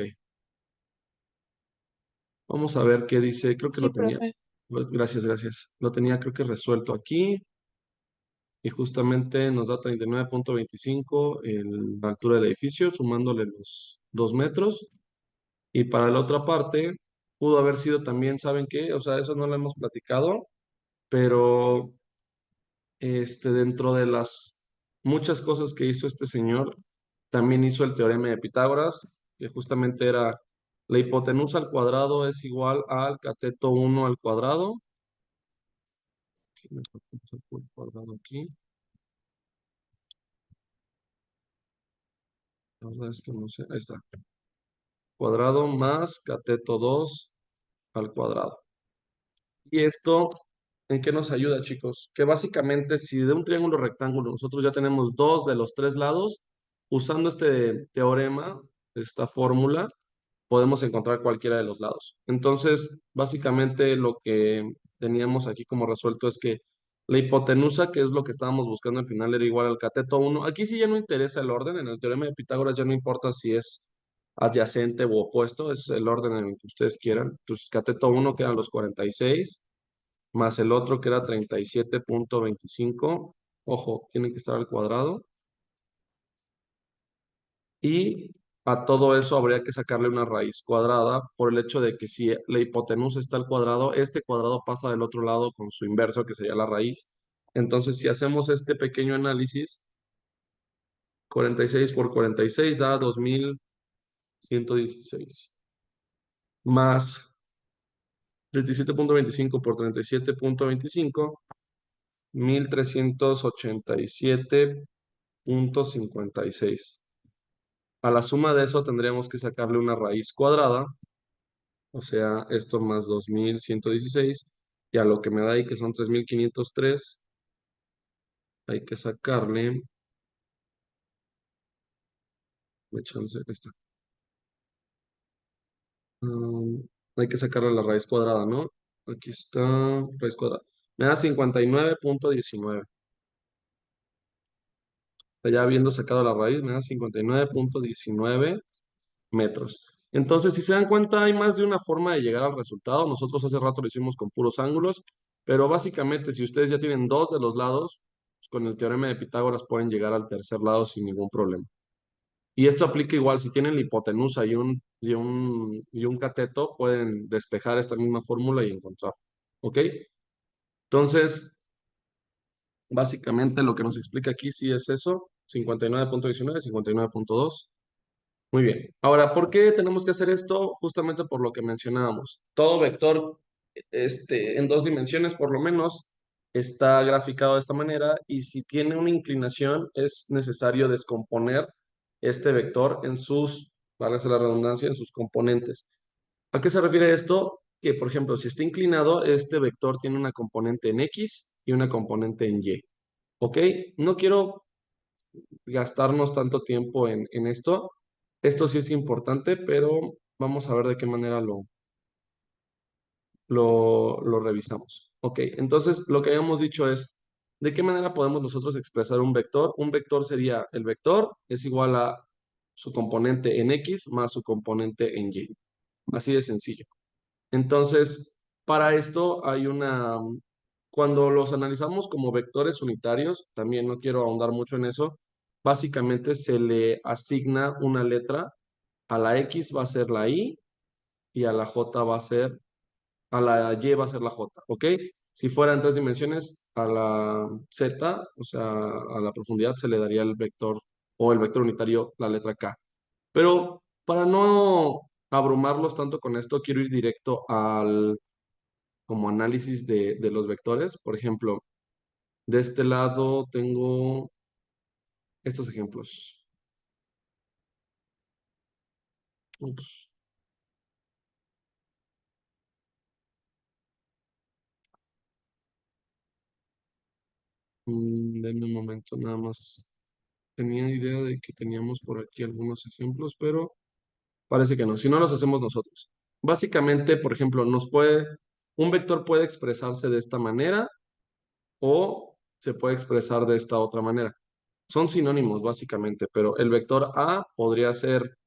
Vamos a ver qué dice, creo que Sí, lo tenía. profe. Gracias, gracias. Lo tenía creo que resuelto aquí y justamente nos da 39.25 la altura del edificio, sumándole los 2 metros. Y para la otra parte, pudo haber sido también, ¿saben qué? O sea, eso no lo hemos platicado, pero dentro de las muchas cosas que hizo este señor, también hizo el teorema de Pitágoras, que justamente era la hipotenusa al cuadrado es igual al cateto 1 al cuadrado. Aquí me falta el cuadrado aquí. La verdad es que no sé. Ahí está. Cuadrado más cateto 2 al cuadrado. Y esto, ¿en qué nos ayuda, chicos? Que básicamente, si de un triángulo rectángulo nosotros ya tenemos dos de los tres lados, usando este teorema, esta fórmula, podemos encontrar cualquiera de los lados. Entonces, básicamente lo que teníamos aquí como resuelto es que la hipotenusa, que es lo que estábamos buscando al final, era igual al cateto 1. Aquí sí ya no interesa el orden, en el teorema de Pitágoras ya no importa si es adyacente u opuesto, es el orden en el que ustedes quieran. Entonces, cateto 1 quedan los 46, más el otro que era 37.25. Ojo, tiene que estar al cuadrado. Y a todo eso habría que sacarle una raíz cuadrada por el hecho de que si la hipotenusa está al cuadrado, este cuadrado pasa del otro lado con su inverso, que sería la raíz. Entonces, si hacemos este pequeño análisis, 46 por 46 da 2116. Más 37.25 por 37.25, 1387.56. A la suma de eso tendríamos que sacarle una raíz cuadrada, o sea, esto más 2116, y a lo que me da ahí que son 3503, hay que sacarle, chance, ahí está. Mm, hay que sacarle la raíz cuadrada, ¿no? Aquí está, raíz cuadrada. Me da 59.19. Ya habiendo sacado la raíz, me da 59.19 metros. Entonces, si se dan cuenta, hay más de una forma de llegar al resultado. Nosotros hace rato lo hicimos con puros ángulos, pero básicamente, si ustedes ya tienen dos de los lados, pues con el teorema de Pitágoras pueden llegar al tercer lado sin ningún problema. Y esto aplica igual, si tienen la hipotenusa y un cateto, pueden despejar esta misma fórmula y encontrar. ¿Ok? Entonces, básicamente lo que nos explica aquí sí es eso, 59.19, 59.2. Muy bien. Ahora, ¿por qué tenemos que hacer esto? Justamente por lo que mencionábamos. Todo vector, en dos dimensiones por lo menos, está graficado de esta manera y si tiene una inclinación es necesario descomponer este vector en sus, válgase la redundancia, en sus componentes. ¿A qué se refiere esto? Que, por ejemplo, si está inclinado, este vector tiene una componente en X y una componente en Y. ¿Ok? No quiero gastarnos tanto tiempo en esto. Esto sí es importante, pero vamos a ver de qué manera lo revisamos. Ok, entonces lo que habíamos dicho es, ¿de qué manera podemos nosotros expresar un vector? Un vector sería, el vector es igual a su componente en X más su componente en Y. Así de sencillo. Entonces, para esto hay cuando los analizamos como vectores unitarios, también no quiero ahondar mucho en eso, básicamente se le asigna una letra, a la X va a ser la Y y a la J va a ser, a la Y va a ser la J, ¿ok? Si fuera en tres dimensiones, a la Z, o sea, a la profundidad se le daría el vector o el vector unitario, la letra K. Pero para no abrumarlos tanto con esto, quiero ir directo al como análisis de los vectores. Por ejemplo, de este lado tengo estos ejemplos. Ups. Denme un momento, nada más. Tenía idea de que teníamos por aquí algunos ejemplos, pero parece que no. Si no, los hacemos nosotros. Básicamente, por ejemplo, un vector puede expresarse de esta manera o se puede expresar de esta otra manera. Son sinónimos, básicamente, pero el vector A podría ser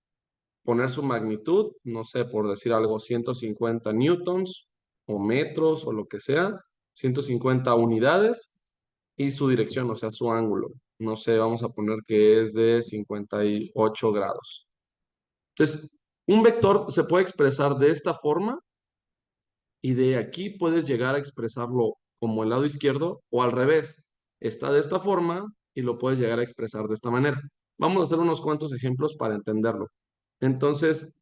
poner su magnitud, no sé, por decir algo, 150 newtons, o metros o lo que sea, 150 unidades y su dirección, o sea, su ángulo. No sé, vamos a poner que es de 58 grados. Entonces, un vector se puede expresar de esta forma y de aquí puedes llegar a expresarlo como el lado izquierdo o al revés. Está de esta forma y lo puedes llegar a expresar de esta manera. Vamos a hacer unos cuantos ejemplos para entenderlo. Entonces,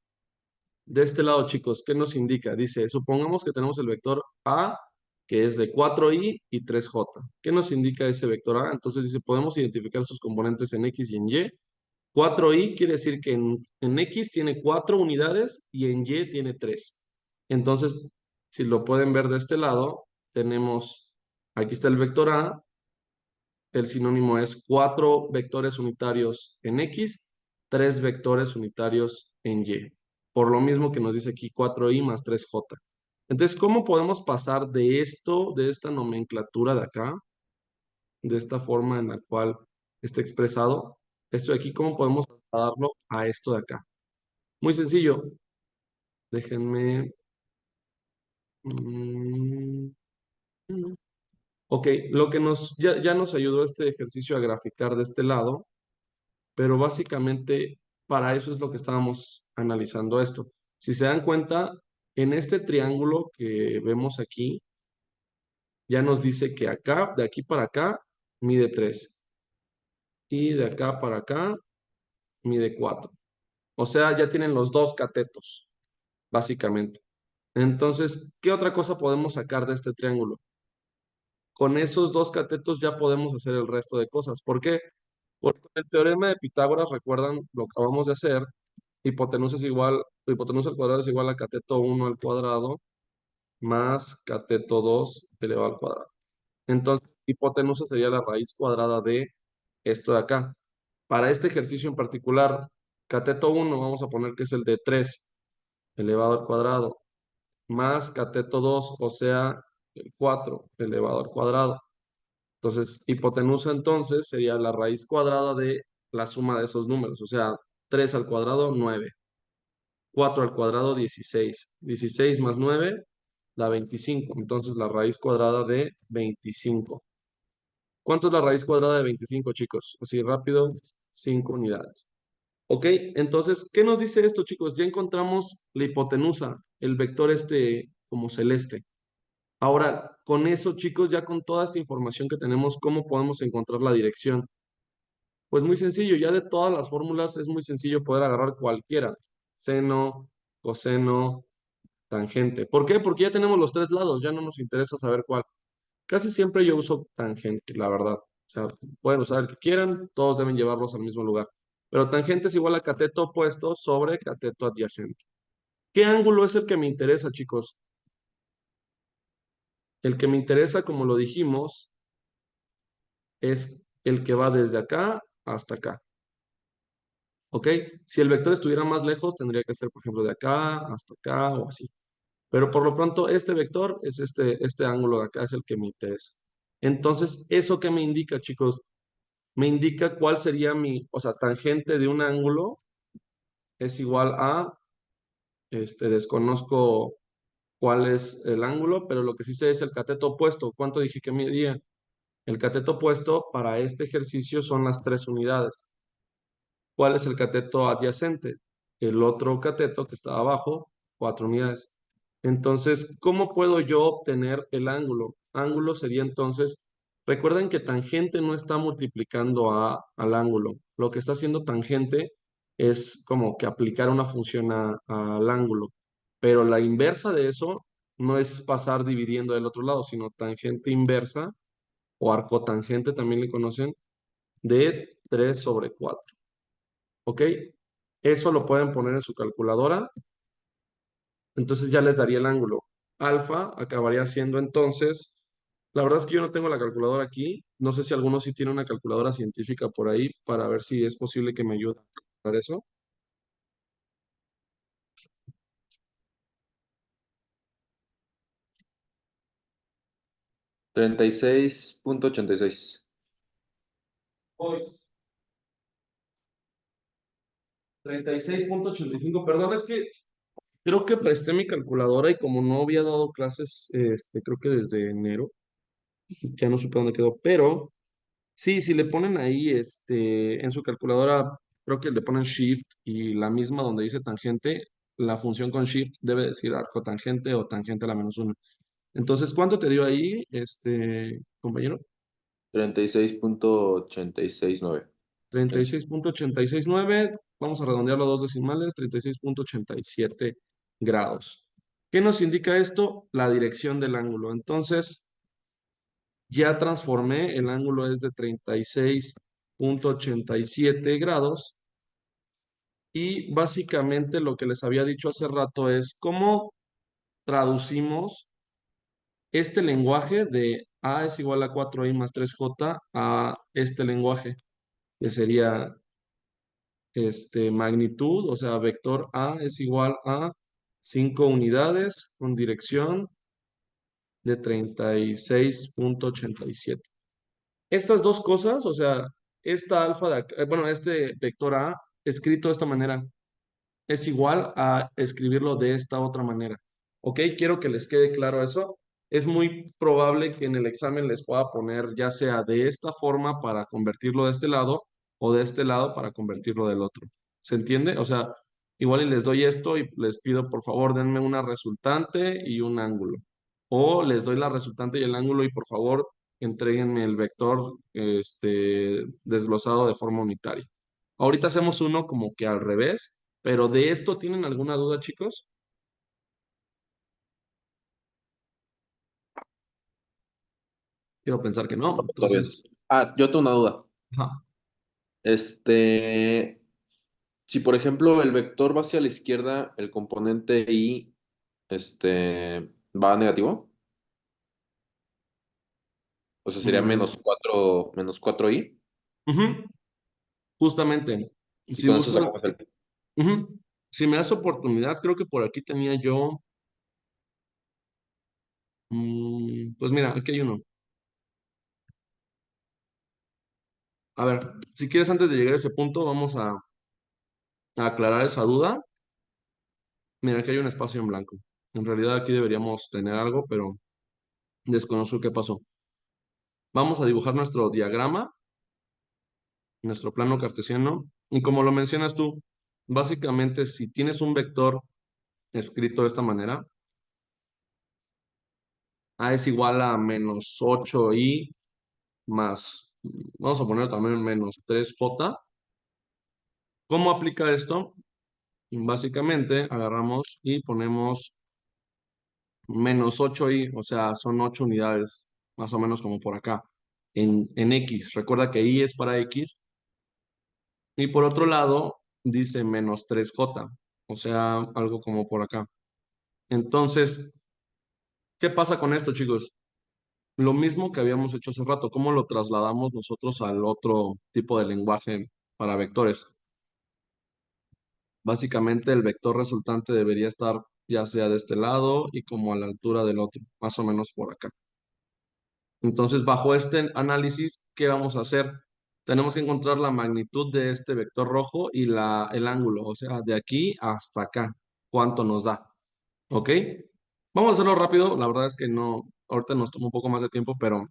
de este lado, chicos, ¿qué nos indica? Dice, supongamos que tenemos el vector A, que es de 4i y 3j. ¿Qué nos indica ese vector A? Entonces dice, podemos identificar sus componentes en X y en Y. 4i quiere decir que en X tiene 4 unidades y en Y tiene 3. Entonces, si lo pueden ver de este lado, tenemos, aquí está el vector A, el sinónimo es 4 vectores unitarios en X, 3 vectores unitarios en Y. Por lo mismo que nos dice aquí 4i más 3j. Entonces, ¿cómo podemos pasar de esto, de esta nomenclatura de acá, de esta forma en la cual está expresado, esto de aquí, cómo podemos trasladarlo a esto de acá? Muy sencillo. Déjenme. mm, Ok, lo que ya nos ayudó este ejercicio a graficar de este lado, pero básicamente para eso es lo que estábamos analizando esto. Si se dan cuenta, en este triángulo que vemos aquí, ya nos dice que acá, de aquí para acá, mide 3 y de acá para acá, mide 4. O sea, ya tienen los dos catetos, básicamente. Entonces, ¿qué otra cosa podemos sacar de este triángulo? Con esos dos catetos ya podemos hacer el resto de cosas. ¿Por qué? Porque con el teorema de Pitágoras, recuerdan, lo que acabamos de hacer, hipotenusa al cuadrado es igual a cateto 1 al cuadrado más cateto 2 elevado al cuadrado. Entonces, hipotenusa sería la raíz cuadrada de esto de acá. Para este ejercicio en particular, cateto 1 vamos a poner que es el de 3 elevado al cuadrado, más cateto 2, o sea, el 4 elevado al cuadrado. Entonces, hipotenusa entonces sería la raíz cuadrada de la suma de esos números, o sea, 3 al cuadrado, 9. 4 al cuadrado, 16. 16 más 9 da 25. Entonces, la raíz cuadrada de 25. ¿Cuánto es la raíz cuadrada de 25, chicos? Así rápido, 5 unidades. ¿Ok? Entonces, ¿qué nos dice esto, chicos? Ya encontramos la hipotenusa, el vector este como celeste. Ahora, con eso, chicos, ya con toda esta información que tenemos, ¿cómo podemos encontrar la dirección? Pues muy sencillo, ya de todas las fórmulas es muy sencillo poder agarrar cualquiera. Seno, coseno, tangente. ¿Por qué? Porque ya tenemos los tres lados, ya no nos interesa saber cuál. Casi siempre yo uso tangente, la verdad. O sea, pueden usar el que quieran, todos deben llevarlos al mismo lugar. Pero tangente es igual a cateto opuesto sobre cateto adyacente. ¿Qué ángulo es el que me interesa, chicos? El que me interesa, como lo dijimos, es el que va desde acá hasta acá. ¿Ok? Si el vector estuviera más lejos, tendría que ser, por ejemplo, de acá hasta acá o así. Pero por lo pronto, este vector es este ángulo de acá, es el que me interesa. Entonces, ¿eso qué me indica, chicos? Me indica cuál sería o sea, tangente de un ángulo es igual a, desconozco cuál es el ángulo, pero lo que sí sé es el cateto opuesto. ¿Cuánto dije que medía? El cateto opuesto para este ejercicio son las 3 unidades. ¿Cuál es el cateto adyacente? El otro cateto que está abajo, 4 unidades. Entonces, ¿cómo puedo yo obtener el ángulo? Ángulo sería entonces, recuerden que tangente no está multiplicando al ángulo. Lo que está haciendo tangente es como que aplicar una función al ángulo. Pero la inversa de eso no es pasar dividiendo del otro lado, sino tangente inversa o arcotangente también le conocen, de 3 sobre 4. ¿Ok? Eso lo pueden poner en su calculadora. Entonces ya les daría el ángulo. Alfa acabaría siendo entonces, la verdad es que yo no tengo la calculadora aquí. No sé si alguno sí tiene una calculadora científica por ahí para ver si es posible que me ayude a calcular eso. Treinta y seis punto ochenta y seis. Hoy, 36.85. Perdón, es que Creo que presté mi calculadora y como no había dado clases, creo que desde enero, ya no supe dónde quedó, pero sí, si le ponen ahí, en su calculadora, creo que le ponen Shift y la misma donde dice tangente, la función con Shift debe decir arco tangente o tangente a la -1. Entonces, ¿cuánto te dio ahí, compañero? 36.869. 36.869, vamos a redondearlo a dos decimales, 36.87 grados. ¿Qué nos indica esto? La dirección del ángulo. Entonces, ya transformé, el ángulo es de 36.87 grados y básicamente lo que les había dicho hace rato es cómo traducimos este lenguaje de A es igual a 4i más 3j a este lenguaje, que sería magnitud, o sea, vector A es igual a 5 unidades con dirección de 36.87. Estas dos cosas, o sea, esta alfa de acá, bueno, este vector A escrito de esta manera es igual a escribirlo de esta otra manera. ¿Ok? Quiero que les quede claro eso. Es muy probable que en el examen les pueda poner ya sea de esta forma para convertirlo de este lado o de este lado para convertirlo del otro. ¿Se entiende? O sea, igual y les doy esto y les pido por favor denme una resultante y un ángulo. O les doy la resultante y el ángulo y por favor entréguenme el vector desglosado de forma unitaria. Ahorita hacemos uno como que al revés, pero de esto ¿tienen alguna duda, chicos? Quiero pensar que no. Todo bien. Entonces, Yo tengo una duda. ajá. Este, si por ejemplo el vector va hacia la izquierda, el componente y va negativo, o sea, sería Mm, -4i, ujú, justamente. y Si con eso gustas, sacamos el. ujú, si me das oportunidad, creo que por aquí tenía yo. Pues mira, aquí hay uno. A ver, si quieres, antes de llegar a ese punto, vamos a aclarar esa duda. Mira, aquí hay un espacio en blanco. En realidad aquí deberíamos tener algo, pero desconozco qué pasó. Vamos a dibujar nuestro diagrama, nuestro plano cartesiano. Y como lo mencionas tú, básicamente si tienes un vector escrito de esta manera, A es igual a -8i más, vamos a poner también -3j. ¿Cómo aplica esto? Básicamente agarramos y ponemos -8i, o sea, son 8 unidades, más o menos como por acá, en x. Recuerda que i es para x. Y por otro lado, dice -3j, o sea, algo como por acá. Entonces, ¿qué pasa con esto, chicos? Lo mismo que habíamos hecho hace rato, ¿cómo lo trasladamos nosotros al otro tipo de lenguaje para vectores? Básicamente el vector resultante debería estar ya sea de este lado y como a la altura del otro, más o menos por acá. Entonces, bajo este análisis, ¿qué vamos a hacer? Tenemos que encontrar la magnitud de este vector rojo y el ángulo, o sea, de aquí hasta acá, ¿cuánto nos da? ¿Ok? Vamos a hacerlo rápido, la verdad es que no, ahorita nos toma un poco más de tiempo, pero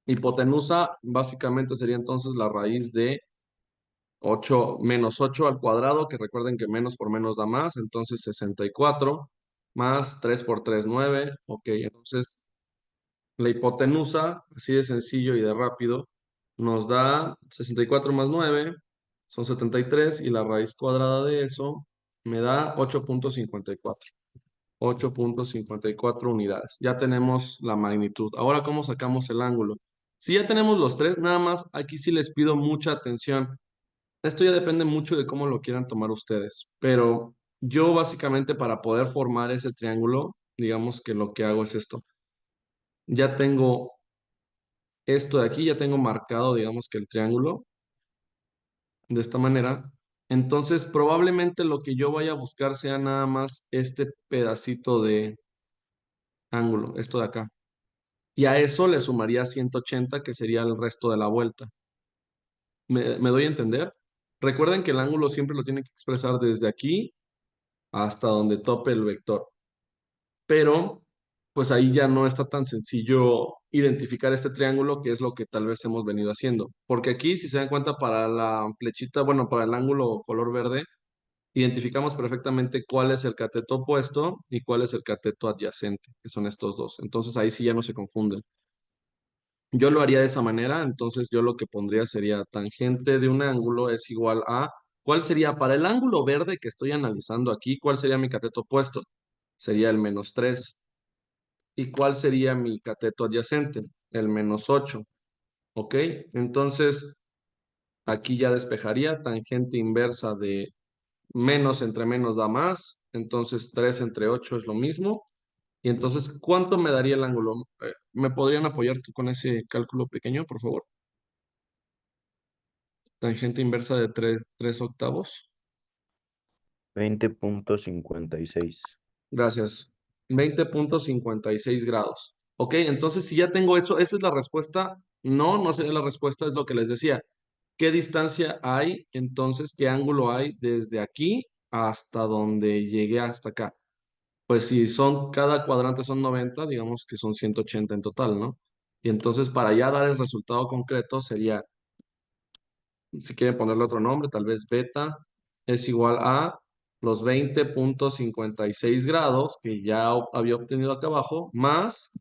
hipotenusa básicamente sería entonces la raíz de 8 menos 8 al cuadrado, que recuerden que menos por menos da más, entonces 64 más 3 por 3 9. Ok, entonces la hipotenusa, así de sencillo y de rápido, nos da 64 más 9, son 73 y la raíz cuadrada de eso me da 8.54. 8.54 unidades. Ya tenemos la magnitud. Ahora, ¿cómo sacamos el ángulo? Si ya tenemos los tres, nada más aquí sí les pido mucha atención. Esto ya depende mucho de cómo lo quieran tomar ustedes, pero yo básicamente para poder formar ese triángulo, digamos que lo que hago es esto. Ya tengo esto de aquí, ya tengo marcado, digamos que el triángulo de esta manera. Entonces, probablemente lo que yo vaya a buscar sea nada más este pedacito de ángulo, esto de acá. Y a eso le sumaría 180, que sería el resto de la vuelta. ¿Me doy a entender? Recuerden que el ángulo siempre lo tienen que expresar desde aquí hasta donde tope el vector. Pero pues ahí ya no está tan sencillo identificar este triángulo, que es lo que tal vez hemos venido haciendo. Porque aquí, si se dan cuenta, para la flechita, bueno, para el ángulo color verde, identificamos perfectamente cuál es el cateto opuesto y cuál es el cateto adyacente, que son estos dos. Entonces ahí sí ya no se confunden. Yo lo haría de esa manera, entonces yo lo que pondría sería tangente de un ángulo es igual a, ¿cuál sería para el ángulo verde que estoy analizando aquí? ¿Cuál sería mi cateto opuesto? Sería el -3. ¿Y cuál sería mi cateto adyacente? El -8. ¿Ok? Entonces, aquí ya despejaría tangente inversa de menos entre menos da más. Entonces, 3 entre 8 es lo mismo. Y entonces, ¿cuánto me daría el ángulo? ¿Me podrían apoyar con ese cálculo pequeño, por favor? Tangente inversa de 3 octavos. 20.56. Gracias. 20.56 grados. Ok, entonces si ya tengo eso, esa es la respuesta. No, no sería la respuesta, es lo que les decía. ¿Qué distancia hay? Entonces, ¿qué ángulo hay desde aquí hasta donde llegué hasta acá? Pues si son, cada cuadrante son 90, digamos que son 180 en total, ¿no? Y entonces para ya dar el resultado concreto sería, si quieren ponerle otro nombre, tal vez beta es igual a los 20.56 grados que ya había obtenido acá abajo, más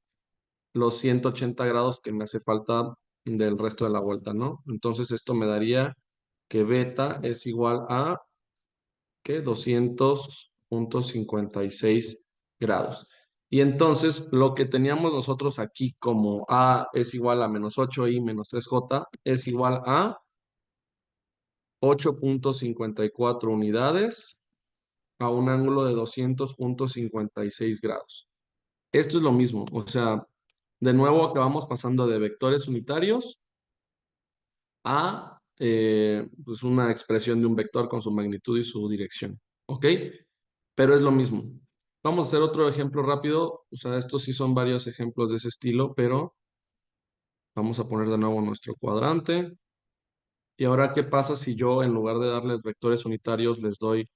los 180 grados que me hace falta del resto de la vuelta, ¿no? Entonces esto me daría que beta es igual a, ¿qué? 200.56 grados. Y entonces lo que teníamos nosotros aquí como A es igual a -8i menos 3j es igual a 8.54 unidades a un ángulo de 200.56 grados. Esto es lo mismo, o sea, de nuevo acabamos pasando de vectores unitarios a pues una expresión de un vector con su magnitud y su dirección, ¿ok? Pero es lo mismo. Vamos a hacer otro ejemplo rápido, o sea, estos sí son varios ejemplos de ese estilo, pero vamos a poner de nuevo nuestro cuadrante. Y ahora, ¿qué pasa si yo en lugar de darles vectores unitarios les doy,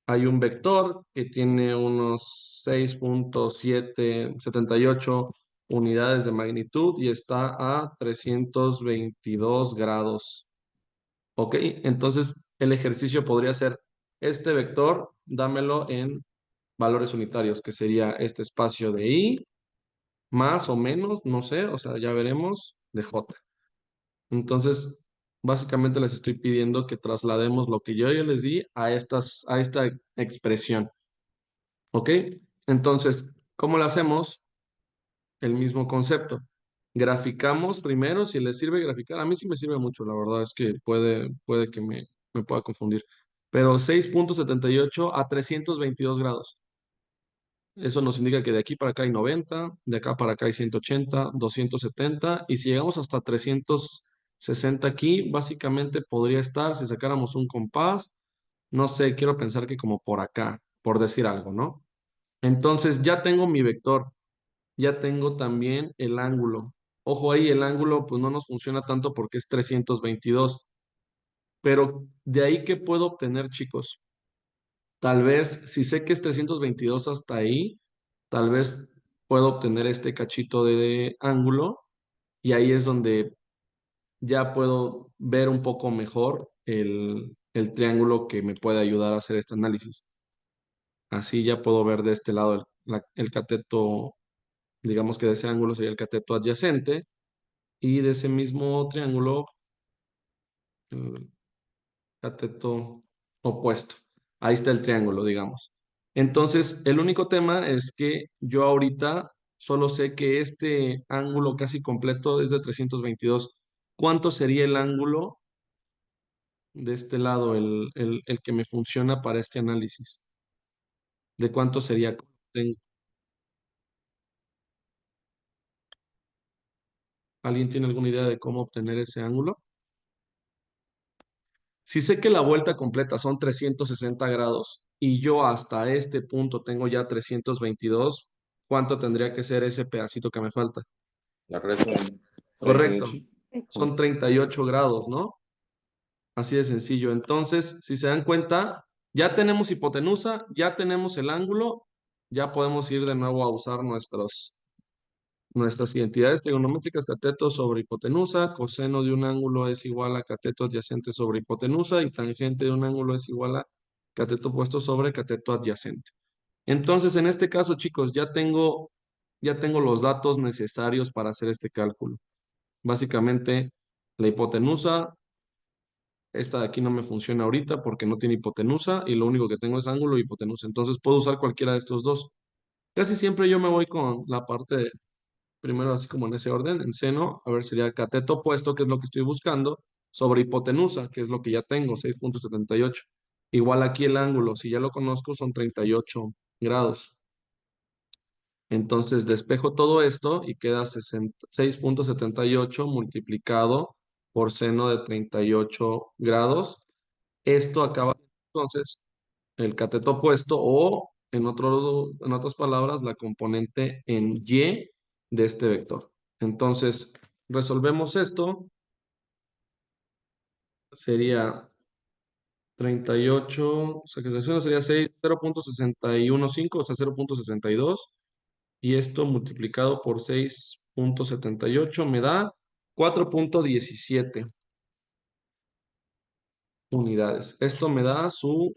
hay un vector que tiene unos 6.778 unidades de magnitud y está a 322 grados? ¿Ok? Entonces, el ejercicio podría ser este vector, dámelo en valores unitarios, que sería este espacio de i, más o menos, no sé, o sea, ya veremos, de j. Entonces, básicamente les estoy pidiendo que traslademos lo que yo ya les di a esta expresión. ¿Ok? Entonces, ¿cómo lo hacemos? El mismo concepto. Graficamos primero, si les sirve graficar, a mí sí me sirve mucho, la verdad es que puede que me pueda confundir. Pero 6.78 a 322 grados. Eso nos indica que de aquí para acá hay 90, de acá para acá hay 180, 270, y si llegamos hasta 360 aquí, básicamente podría estar, si sacáramos un compás, no sé, quiero pensar que como por acá, por decir algo, ¿no? Entonces ya tengo mi vector, ya tengo también el ángulo. Ojo ahí, el ángulo pues no nos funciona tanto porque es 322, pero de ahí, ¿qué puedo obtener, chicos? Tal vez, si sé que es 322 hasta ahí, tal vez puedo obtener este cachito de ángulo y ahí es donde ya puedo ver un poco mejor el triángulo que me puede ayudar a hacer este análisis. Así ya puedo ver de este lado el cateto, digamos que de ese ángulo sería el cateto adyacente y de ese mismo triángulo el cateto opuesto. Ahí está el triángulo, digamos. Entonces, el único tema es que yo ahorita solo sé que este ángulo casi completo es de 322. ¿Cuánto sería el ángulo de este lado, el que me funciona para este análisis? ¿De cuánto sería? ¿Alguien tiene alguna idea de cómo obtener ese ángulo? Si sé que la vuelta completa son 360 grados y yo hasta este punto tengo ya 322, ¿cuánto tendría que ser ese pedacito que me falta? La red son Correcto, 38. Sí. son 38 grados, ¿no? Así de sencillo. Entonces, si se dan cuenta, Ya tenemos hipotenusa, ya tenemos el ángulo, ya podemos ir de nuevo a usar nuestras identidades trigonométricas, cateto sobre hipotenusa, coseno de un ángulo es igual a cateto adyacente sobre hipotenusa y tangente de un ángulo es igual a cateto opuesto sobre cateto adyacente. Entonces, en este caso, chicos, ya tengo los datos necesarios para hacer este cálculo. Básicamente, la hipotenusa, esta de aquí no me funciona ahorita porque no tiene hipotenusa y lo único que tengo es ángulo y hipotenusa. Entonces, puedo usar cualquiera de estos dos. Casi siempre yo me voy con la parte primero así como en ese orden, en seno, a ver, sería cateto opuesto, que es lo que estoy buscando, sobre hipotenusa, que es lo que ya tengo, 6,78. Igual aquí el ángulo, si ya lo conozco, son 38 grados. Entonces despejo todo esto y queda 6,78 multiplicado por seno de 38 grados. Esto acaba entonces el cateto opuesto o en otras palabras la componente en y de este vector. Entonces resolvemos esto. Sería 38, o sea que sería 0,615, o sea 0,62. Y esto multiplicado por 6,78 me da 4,17 unidades. Esto me da su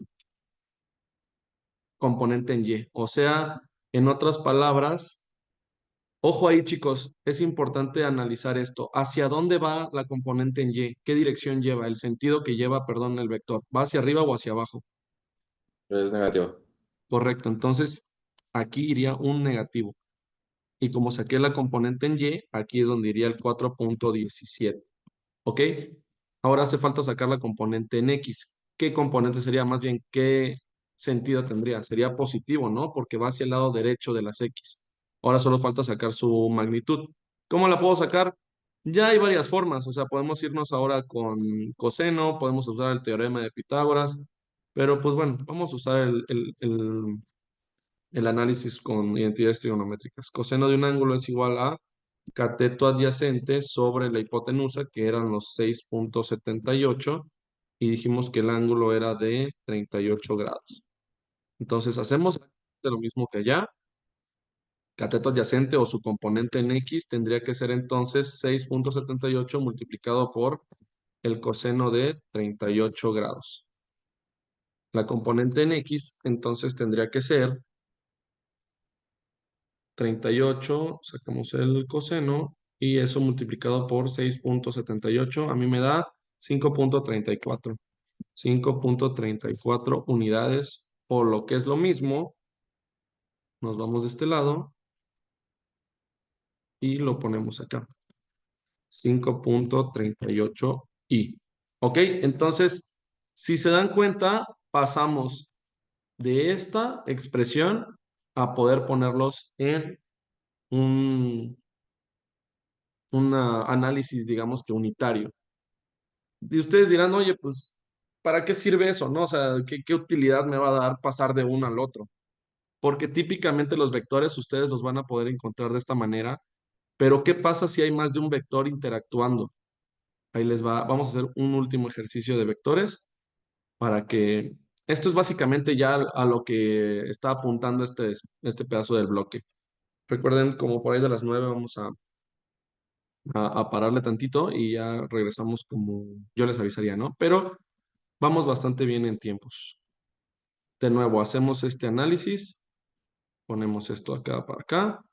componente en Y. O sea, en otras palabras, ojo ahí chicos, es importante analizar esto. ¿Hacia dónde va la componente en Y? ¿Qué dirección lleva? El sentido que lleva, perdón, el vector. ¿Va hacia arriba o hacia abajo? Es negativo. Correcto. Entonces, aquí iría un negativo. Y como saqué la componente en Y, aquí es donde iría el 4,17. ¿Ok? Ahora hace falta sacar la componente en X. ¿Qué componente sería? Más bien, ¿qué sentido tendría? Sería positivo, ¿no? Porque va hacia el lado derecho de las X. Ahora solo falta sacar su magnitud. ¿Cómo la puedo sacar? Ya hay varias formas. O sea, podemos irnos ahora con coseno, podemos usar el teorema de Pitágoras. Pero pues bueno, vamos a usar el análisis con identidades trigonométricas. Coseno de un ángulo es igual a cateto adyacente sobre la hipotenusa, que eran los 6,78, y dijimos que el ángulo era de 38 grados. Entonces hacemos lo mismo que allá. Cateto adyacente o su componente en X tendría que ser entonces 6,78 multiplicado por el coseno de 38 grados. La componente en X entonces tendría que ser 38, sacamos el coseno, y eso multiplicado por 6,78, a mí me da 5,34. 5,34 unidades, o lo que es lo mismo, nos vamos de este lado y lo ponemos acá. 5,38 y. ¿Ok? Entonces, si se dan cuenta, pasamos de esta expresión a poder ponerlos en un análisis, digamos que unitario. Y ustedes dirán, oye, pues, ¿para qué sirve eso, no? O sea, ¿qué utilidad me va a dar pasar de uno al otro? Porque típicamente los vectores ustedes los van a poder encontrar de esta manera, pero ¿qué pasa si hay más de un vector interactuando? Ahí les va, vamos a hacer un último ejercicio de vectores para que, esto es básicamente ya a lo que está apuntando este pedazo del bloque. Recuerden, como por ahí de las 9 vamos a pararle tantito y ya regresamos como yo les avisaría, ¿no? Pero vamos bastante bien en tiempos. De nuevo, hacemos este análisis, ponemos esto acá para acá.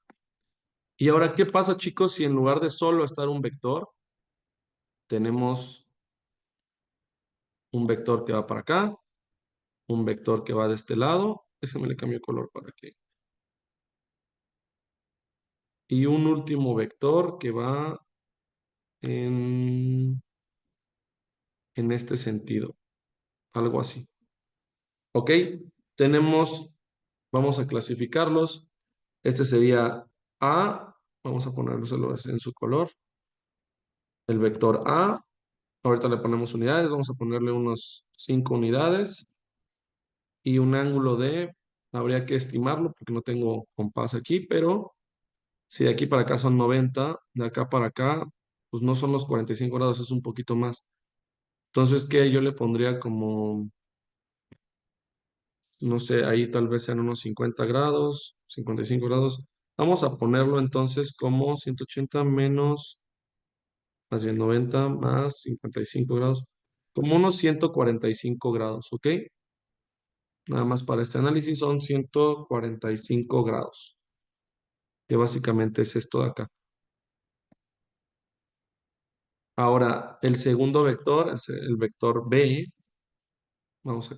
Y ahora, ¿qué pasa, chicos, si en lugar de solo estar un vector, tenemos un vector que va para acá, un vector que va de este lado? Déjenme le cambio color para que. Y un último vector que va en este sentido, algo así. ¿Ok? Tenemos, vamos a clasificarlos. Este sería A, vamos a ponérselo en su color. El vector A, ahorita le ponemos unidades, vamos a ponerle unos 5 unidades. Y un ángulo de, habría que estimarlo porque no tengo compás aquí, pero si de aquí para acá son 90, de acá para acá, pues no son los 45 grados, es un poquito más. Entonces, ¿qué? Yo le pondría como No sé, ahí tal vez sean unos 50 grados, 55 grados. Vamos a ponerlo entonces como 180 menos, más bien 90 más 55 grados, como unos 145 grados, ¿ok? Nada más para este análisis son 145 grados, que básicamente es esto de acá. Ahora, el segundo vector, el vector B, vamos a,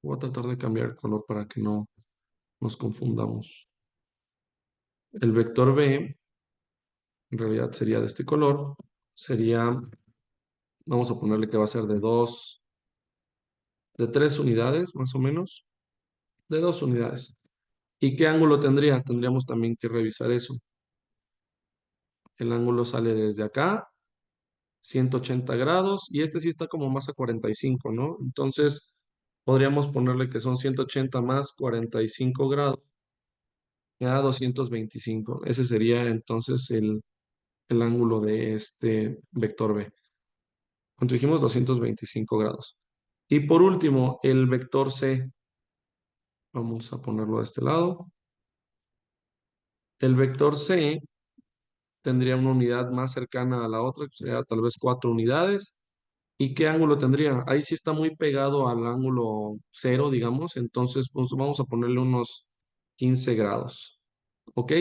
voy a tratar de cambiar el color para que no nos confundamos. El vector B, en realidad sería de este color, sería, vamos a ponerle que va a ser de 3 unidades, más o menos, de 2 unidades. ¿Y qué ángulo tendría? Tendríamos también que revisar eso. El ángulo sale desde acá, 180 grados, y este sí está como más a 45, ¿no? Entonces, podríamos ponerle que son 180 más 45 grados, me da 225. Ese sería entonces el ángulo de este vector B. ¿Cuánto dijimos? 225 grados. Y por último, el vector C. Vamos a ponerlo de este lado. El vector C tendría una unidad más cercana a la otra, que sería tal vez 4 unidades. ¿Y qué ángulo tendría? Ahí sí está muy pegado al ángulo cero, digamos. Entonces, pues vamos a ponerle unos 15 grados. ¿Ok?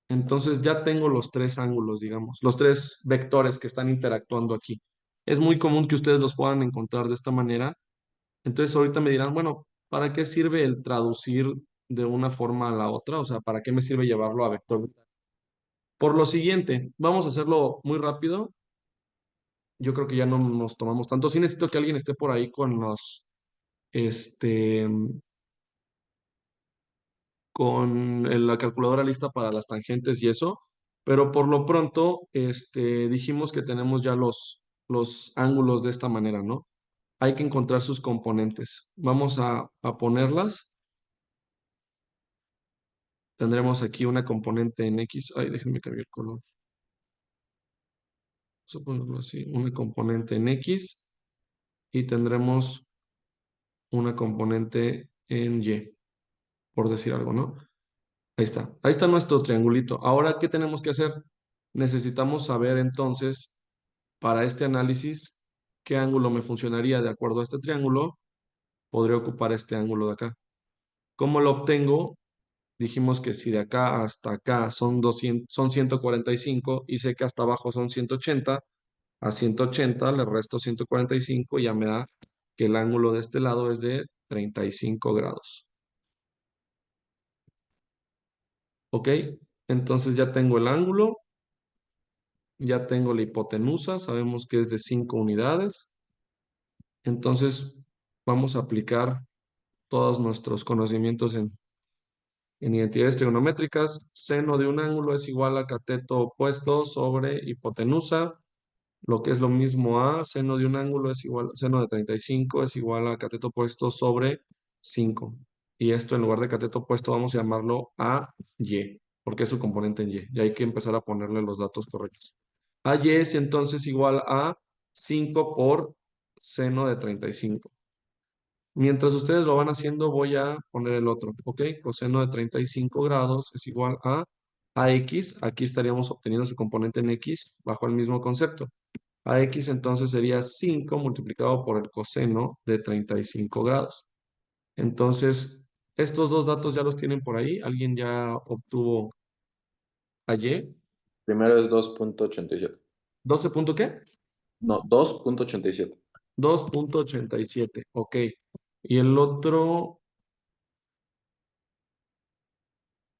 Entonces ya tengo los 3 ángulos, digamos, los 3 vectores que están interactuando aquí. Es muy común que ustedes los puedan encontrar de esta manera. Entonces ahorita me dirán, bueno, ¿para qué sirve el traducir de una forma a la otra? O sea, ¿para qué me sirve llevarlo a vector? Por lo siguiente, vamos a hacerlo muy rápido. Yo creo que ya no nos tomamos tanto. Sí necesito que alguien esté por ahí con este, la calculadora lista para las tangentes y eso, pero por lo pronto, dijimos que tenemos ya los ángulos de esta manera, ¿no? Hay que encontrar sus componentes. Vamos a ponerlas. Tendremos aquí una componente en X. Ay, déjenme cambiar el color. Vamos a ponerlo así. Una componente en X y tendremos una componente en Y, por decir algo, ¿no? Ahí está. Ahí está nuestro triangulito. Ahora, ¿qué tenemos que hacer? Necesitamos saber entonces, para este análisis, qué ángulo me funcionaría de acuerdo a este triángulo. Podría ocupar este ángulo de acá. ¿Cómo lo obtengo? Dijimos que si de acá hasta acá son 200, son 145 y sé que hasta abajo son 180, a 180 le resto 145 y ya me da que el ángulo de este lado es de 35 grados. ¿Ok? Entonces ya tengo el ángulo, ya tengo la hipotenusa, sabemos que es de 5 unidades. Entonces vamos a aplicar todos nuestros conocimientos en identidades trigonométricas. Seno de un ángulo es igual a cateto opuesto sobre hipotenusa. Lo que es lo mismo a seno de un ángulo es igual, seno de 35 es igual a cateto opuesto sobre 5. Y esto en lugar de cateto opuesto vamos a llamarlo a y, porque es su componente en y. Y hay que empezar a ponerle los datos correctos. A y es entonces igual a 5 por seno de 35. Mientras ustedes lo van haciendo, voy a poner el otro, ¿ok? Coseno de 35 grados es igual a AX. Aquí estaríamos obteniendo su componente en X bajo el mismo concepto. AX entonces sería 5 multiplicado por el coseno de 35 grados. Entonces, estos dos datos ya los tienen por ahí. ¿Alguien ya obtuvo a Y? Primero es 2.87. ¿12 punto qué? No, 2.87. 2.87, ok. Y el otro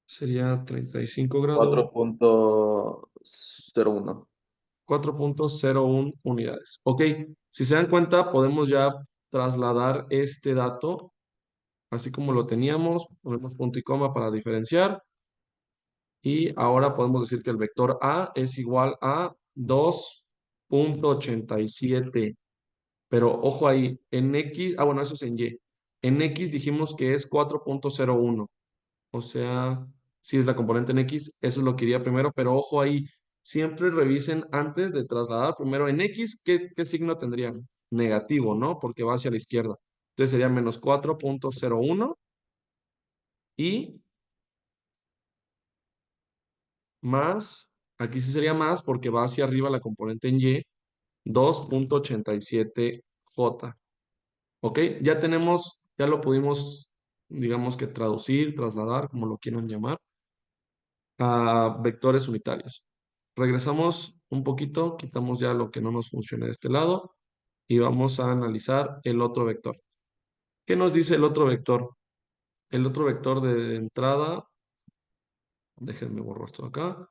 sería 35 grados. 4.01. 4.01 unidades. Ok, si se dan cuenta, podemos ya trasladar este dato, así como lo teníamos, ponemos punto y coma para diferenciar, y ahora podemos decir que el vector A es igual a 2.87, pero ojo ahí, en X, bueno, eso es en Y. En X dijimos que es 4.01. O sea, si es la componente en X, eso es lo que iría primero, pero ojo ahí, siempre revisen antes de trasladar primero en X, ¿qué signo tendrían? Negativo, ¿no? Porque va hacia la izquierda. Entonces sería menos 4.01 y más, aquí sí sería más porque va hacia arriba la componente en Y, 2.87J. ¿Ok? Ya tenemos, ya lo pudimos, digamos que traducir, trasladar, como lo quieran llamar, a vectores unitarios. Regresamos un poquito, quitamos ya lo que no nos funciona de este lado y vamos a analizar el otro vector. ¿Qué nos dice el otro vector? El otro vector de entrada, déjenme borrar esto acá.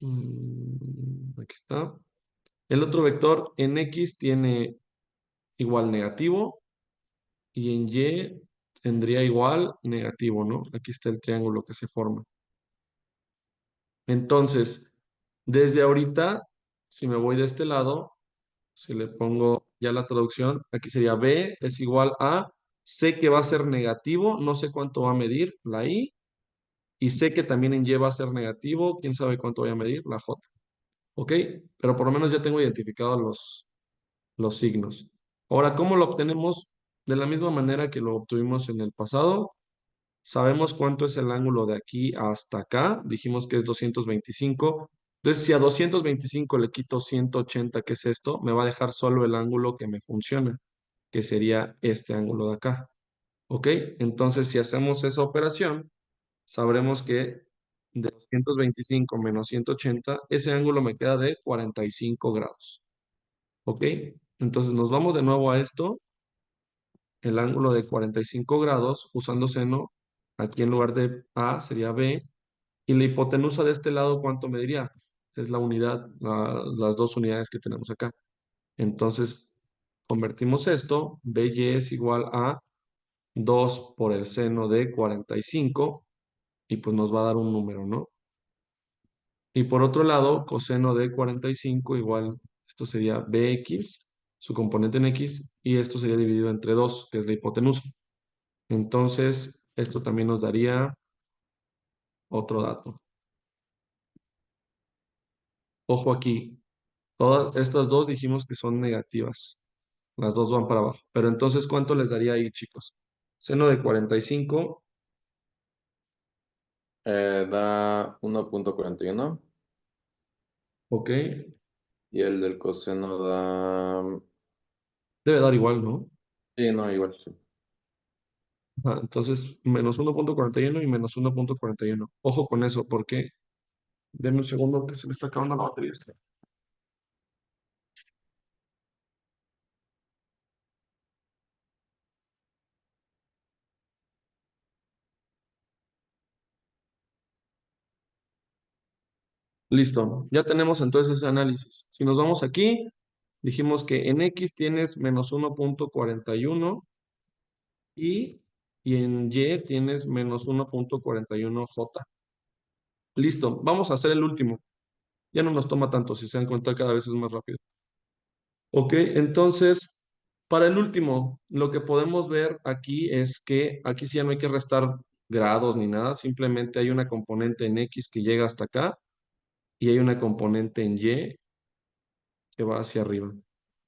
Aquí está. El otro vector en X tiene igual negativo y en Y tendría igual negativo, ¿no? Aquí está el triángulo que se forma. Entonces, desde ahorita, si me voy de este lado, si le pongo ya la traducción, aquí sería B es igual a, sé que va a ser negativo, no sé cuánto va a medir la I, y sé que también en Y va a ser negativo, quién sabe cuánto voy a medir la J. ¿Ok? Pero por lo menos ya tengo identificados los signos. Ahora, ¿cómo lo obtenemos? De la misma manera que lo obtuvimos en el pasado. Sabemos cuánto es el ángulo de aquí hasta acá. Dijimos que es 225. Entonces, si a 225 le quito 180, que es esto, me va a dejar solo el ángulo que me funciona, que sería este ángulo de acá. ¿Ok? Entonces, si hacemos esa operación, sabremos que de 225 menos 180, ese ángulo me queda de 45 grados. ¿Ok? Entonces, nos vamos de nuevo a esto, el ángulo de 45 grados, usando seno, aquí en lugar de A sería B, y la hipotenusa de este lado, ¿cuánto me diría? Es la unidad, las dos unidades que tenemos acá. Entonces, convertimos esto, BY es igual a 2 por el seno de 45, y pues nos va a dar un número, ¿no? Y por otro lado, coseno de 45 igual, esto sería BX, su componente en X, y esto sería dividido entre 2, que es la hipotenusa. Entonces, esto también nos daría otro dato. Ojo aquí, todas estas dos dijimos que son negativas. Las dos van para abajo. Pero entonces, ¿cuánto les daría ahí, chicos? Seno de 45, Da 1.41 ok. y el del coseno da... Debe dar igual, ¿no? Sí, no, igual, sí. Entonces, menos 1.41 y menos 1.41. Ojo con eso, porque denme un segundo que se me está acabando la batería. Listo, ya tenemos entonces ese análisis. Si nos vamos aquí, dijimos que en X tienes menos 1.41 y, y en Y tienes menos 1.41J. Listo, vamos a hacer el último. Ya no nos toma tanto, si se dan cuenta, cada vez es más rápido. Ok, entonces, para el último, lo que podemos ver aquí es que aquí sí ya no hay que restar grados ni nada, simplemente hay una componente en X que llega hasta acá y hay una componente en Y que va hacia arriba.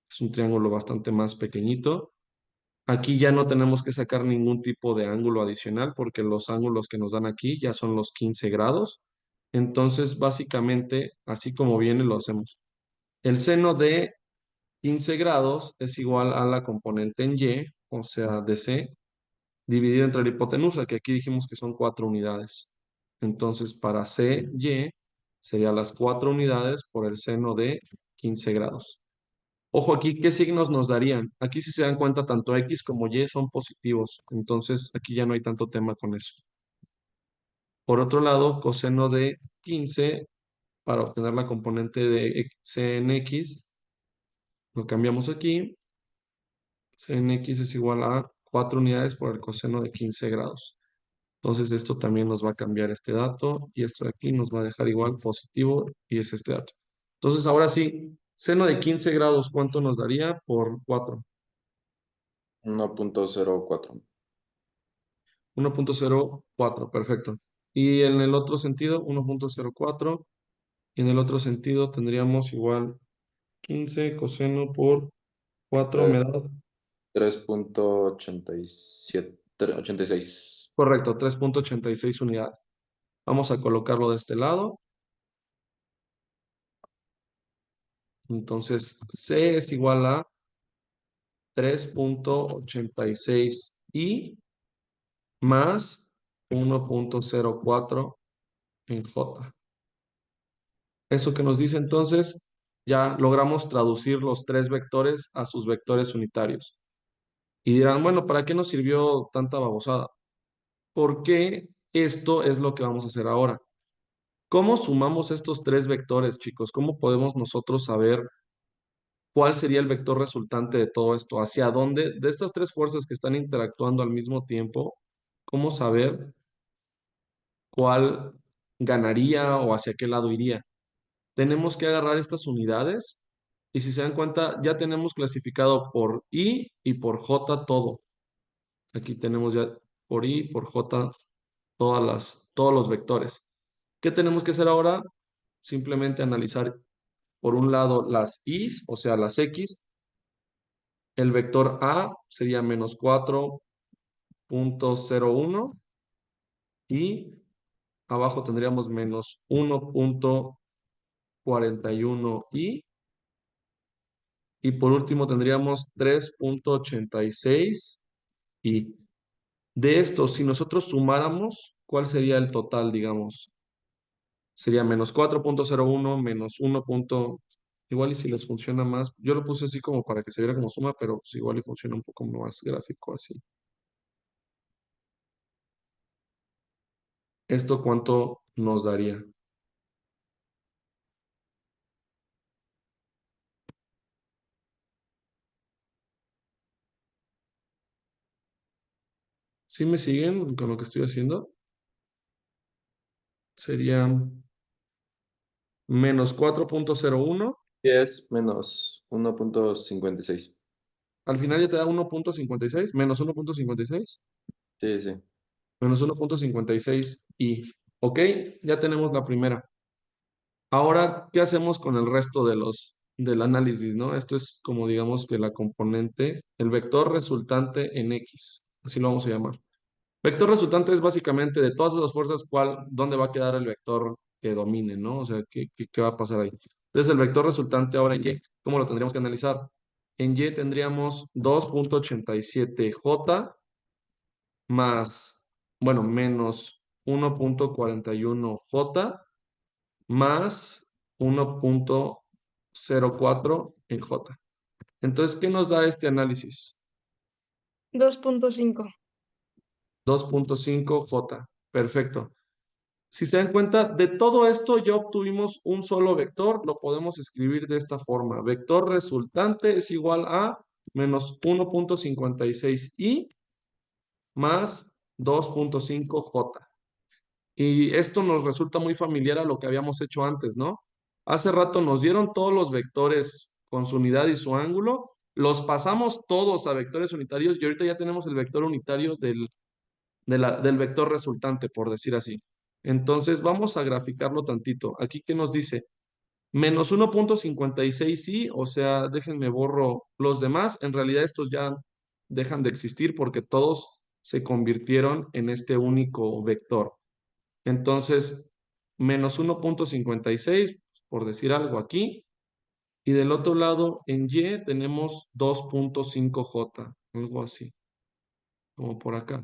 Es un triángulo bastante más pequeñito. Aquí ya no tenemos que sacar ningún tipo de ángulo adicional porque los ángulos que nos dan aquí ya son los 15 grados. Entonces, básicamente, así como viene, lo hacemos. El seno de 15 grados es igual a la componente en Y, o sea, de C, dividido entre la hipotenusa, que aquí dijimos que son 4 unidades. Entonces, para CY serían las 4 unidades por el seno de 15 grados. Ojo aquí, ¿qué signos nos darían? Aquí si se dan cuenta, tanto X como Y son positivos, entonces aquí ya no hay tanto tema con eso. Por otro lado, coseno de 15, para obtener la componente de C en X, lo cambiamos aquí. C en X es igual a 4 unidades por el coseno de 15 grados. Entonces esto también nos va a cambiar este dato y esto de aquí nos va a dejar igual positivo y es este dato. Entonces ahora sí, seno de 15 grados, ¿cuánto nos daría por 4? 1.04. 1.04, perfecto. Y en el otro sentido, 1.04. Y en el otro sentido tendríamos igual 15 coseno por 4 Eh, me da, 3.87, 86. correcto, 3.86 unidades. Vamos a colocarlo de este lado. Entonces, C es igual a 3.86 y más 1.04 en J. Eso que nos dice entonces, ya logramos traducir los tres vectores a sus vectores unitarios. Y dirán, bueno, ¿para qué nos sirvió tanta babosada? Porque esto es lo que vamos a hacer ahora. ¿Cómo sumamos estos tres vectores, chicos? ¿Cómo podemos nosotros saber cuál sería el vector resultante de todo esto? ¿Hacia dónde? De estas tres fuerzas que están interactuando al mismo tiempo, ¿cómo saber cuál ganaría o hacia qué lado iría? Tenemos que agarrar estas unidades y si se dan cuenta, ya tenemos clasificado por I y por J todo. Aquí tenemos ya por I, por J, todos los vectores. ¿Qué tenemos que hacer ahora? Simplemente analizar por un lado las Y, o sea, las X. El vector A sería menos 4.01 y abajo tendríamos menos 1.41 y por último tendríamos 3.86 y de esto, si nosotros sumáramos, ¿cuál sería el total, digamos? Sería menos 4.01 menos 1. Igual y si les funciona más, yo lo puse así como para que se viera como suma, pero pues igual y funciona un poco más gráfico así. ¿Esto cuánto nos daría? ¿Sí me siguen con lo que estoy haciendo? Sería menos 4.01. 10 menos 1.56. Al final ya te da 1.56, menos 1.56, Sí, sí. menos 1.56 y, ok, ya tenemos la primera. Ahora, ¿qué hacemos con el resto del análisis, no? Esto es como digamos que la componente, el vector resultante en X, así lo vamos a llamar. Vector resultante es básicamente de todas esas fuerzas, dónde va a quedar el vector que domine, ¿no? O sea, ¿qué va a pasar ahí? Entonces, el vector resultante ahora en Y, ¿cómo lo tendríamos que analizar? En Y tendríamos 2.87J más, bueno, menos 1.41J más 1.04 en J. Entonces, ¿qué nos da este análisis? 2.5. 2.5J. Perfecto. Si se dan cuenta, de todo esto ya obtuvimos un solo vector, lo podemos escribir de esta forma. Vector resultante es igual a menos 1.56i más 2.5J. Y esto nos resulta muy familiar a lo que habíamos hecho antes, ¿no? Hace rato nos dieron todos los vectores con su unidad y su ángulo, los pasamos todos a vectores unitarios y ahorita ya tenemos el vector unitario del vector resultante, por decir así. Entonces vamos a graficarlo tantito. Aquí, ¿qué nos dice? Menos 1.56 sí, o sea, déjenme borro los demás. En realidad estos ya dejan de existir porque todos se convirtieron en este único vector. Entonces, menos 1.56, por decir algo aquí. Y del otro lado, en Y tenemos 2.5J, algo así, como por acá.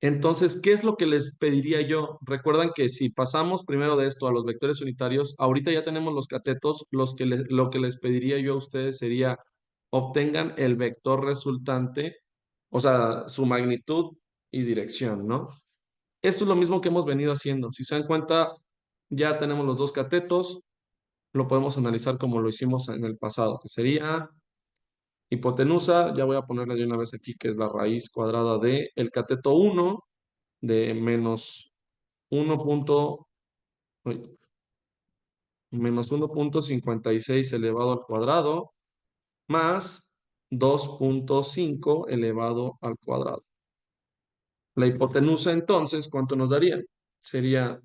Entonces, ¿qué es lo que les pediría yo? Recuerdan que si pasamos primero de esto a los vectores unitarios, ahorita ya tenemos los catetos, lo que les pediría yo a ustedes sería obtengan el vector resultante, o sea, su magnitud y dirección, ¿no? Esto es lo mismo que hemos venido haciendo. Si se dan cuenta, ya tenemos los dos catetos, lo podemos analizar como lo hicimos en el pasado, que sería hipotenusa, ya voy a ponerla de una vez aquí, que es la raíz cuadrada de el cateto 1 de menos 1. Uy, menos 1.56 elevado al cuadrado más 2.5 elevado al cuadrado. La hipotenusa entonces, ¿cuánto nos daría? Sería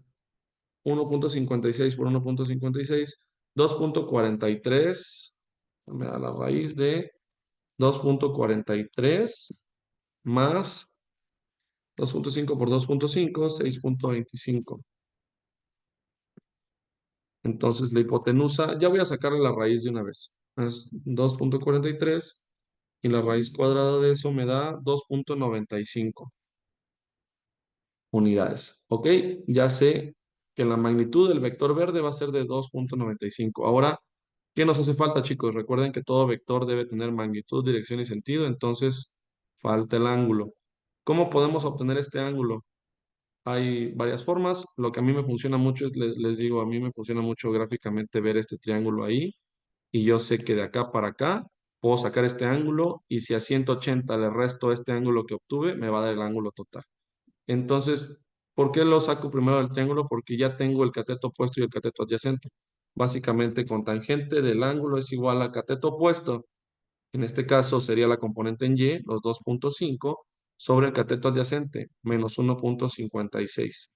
1.56 por 1.56, 2.43 Me da la raíz de 2.43 más 2.5 por 2.5, 6.25. Entonces la hipotenusa, ya voy a sacarle la raíz de una vez. Es 2.43 y la raíz cuadrada de eso me da 2.95 unidades. ¿Ok? Ya sé que la magnitud del vector verde va a ser de 2.95. Ahora, ¿qué nos hace falta, chicos? Recuerden que todo vector debe tener magnitud, dirección y sentido, entonces falta el ángulo. ¿Cómo podemos obtener este ángulo? Hay varias formas. Lo que a mí me funciona mucho es, les digo, a mí me funciona mucho gráficamente ver este triángulo ahí. Y yo sé que de acá para acá puedo sacar este ángulo y si a 180 le resto este ángulo que obtuve, me va a dar el ángulo total. Entonces, ¿por qué lo saco primero del triángulo? Porque ya tengo el cateto opuesto y el cateto adyacente. Básicamente, con tangente del ángulo es igual a cateto opuesto. En este caso sería la componente en y, los 2.5, sobre el cateto adyacente, menos 1.56.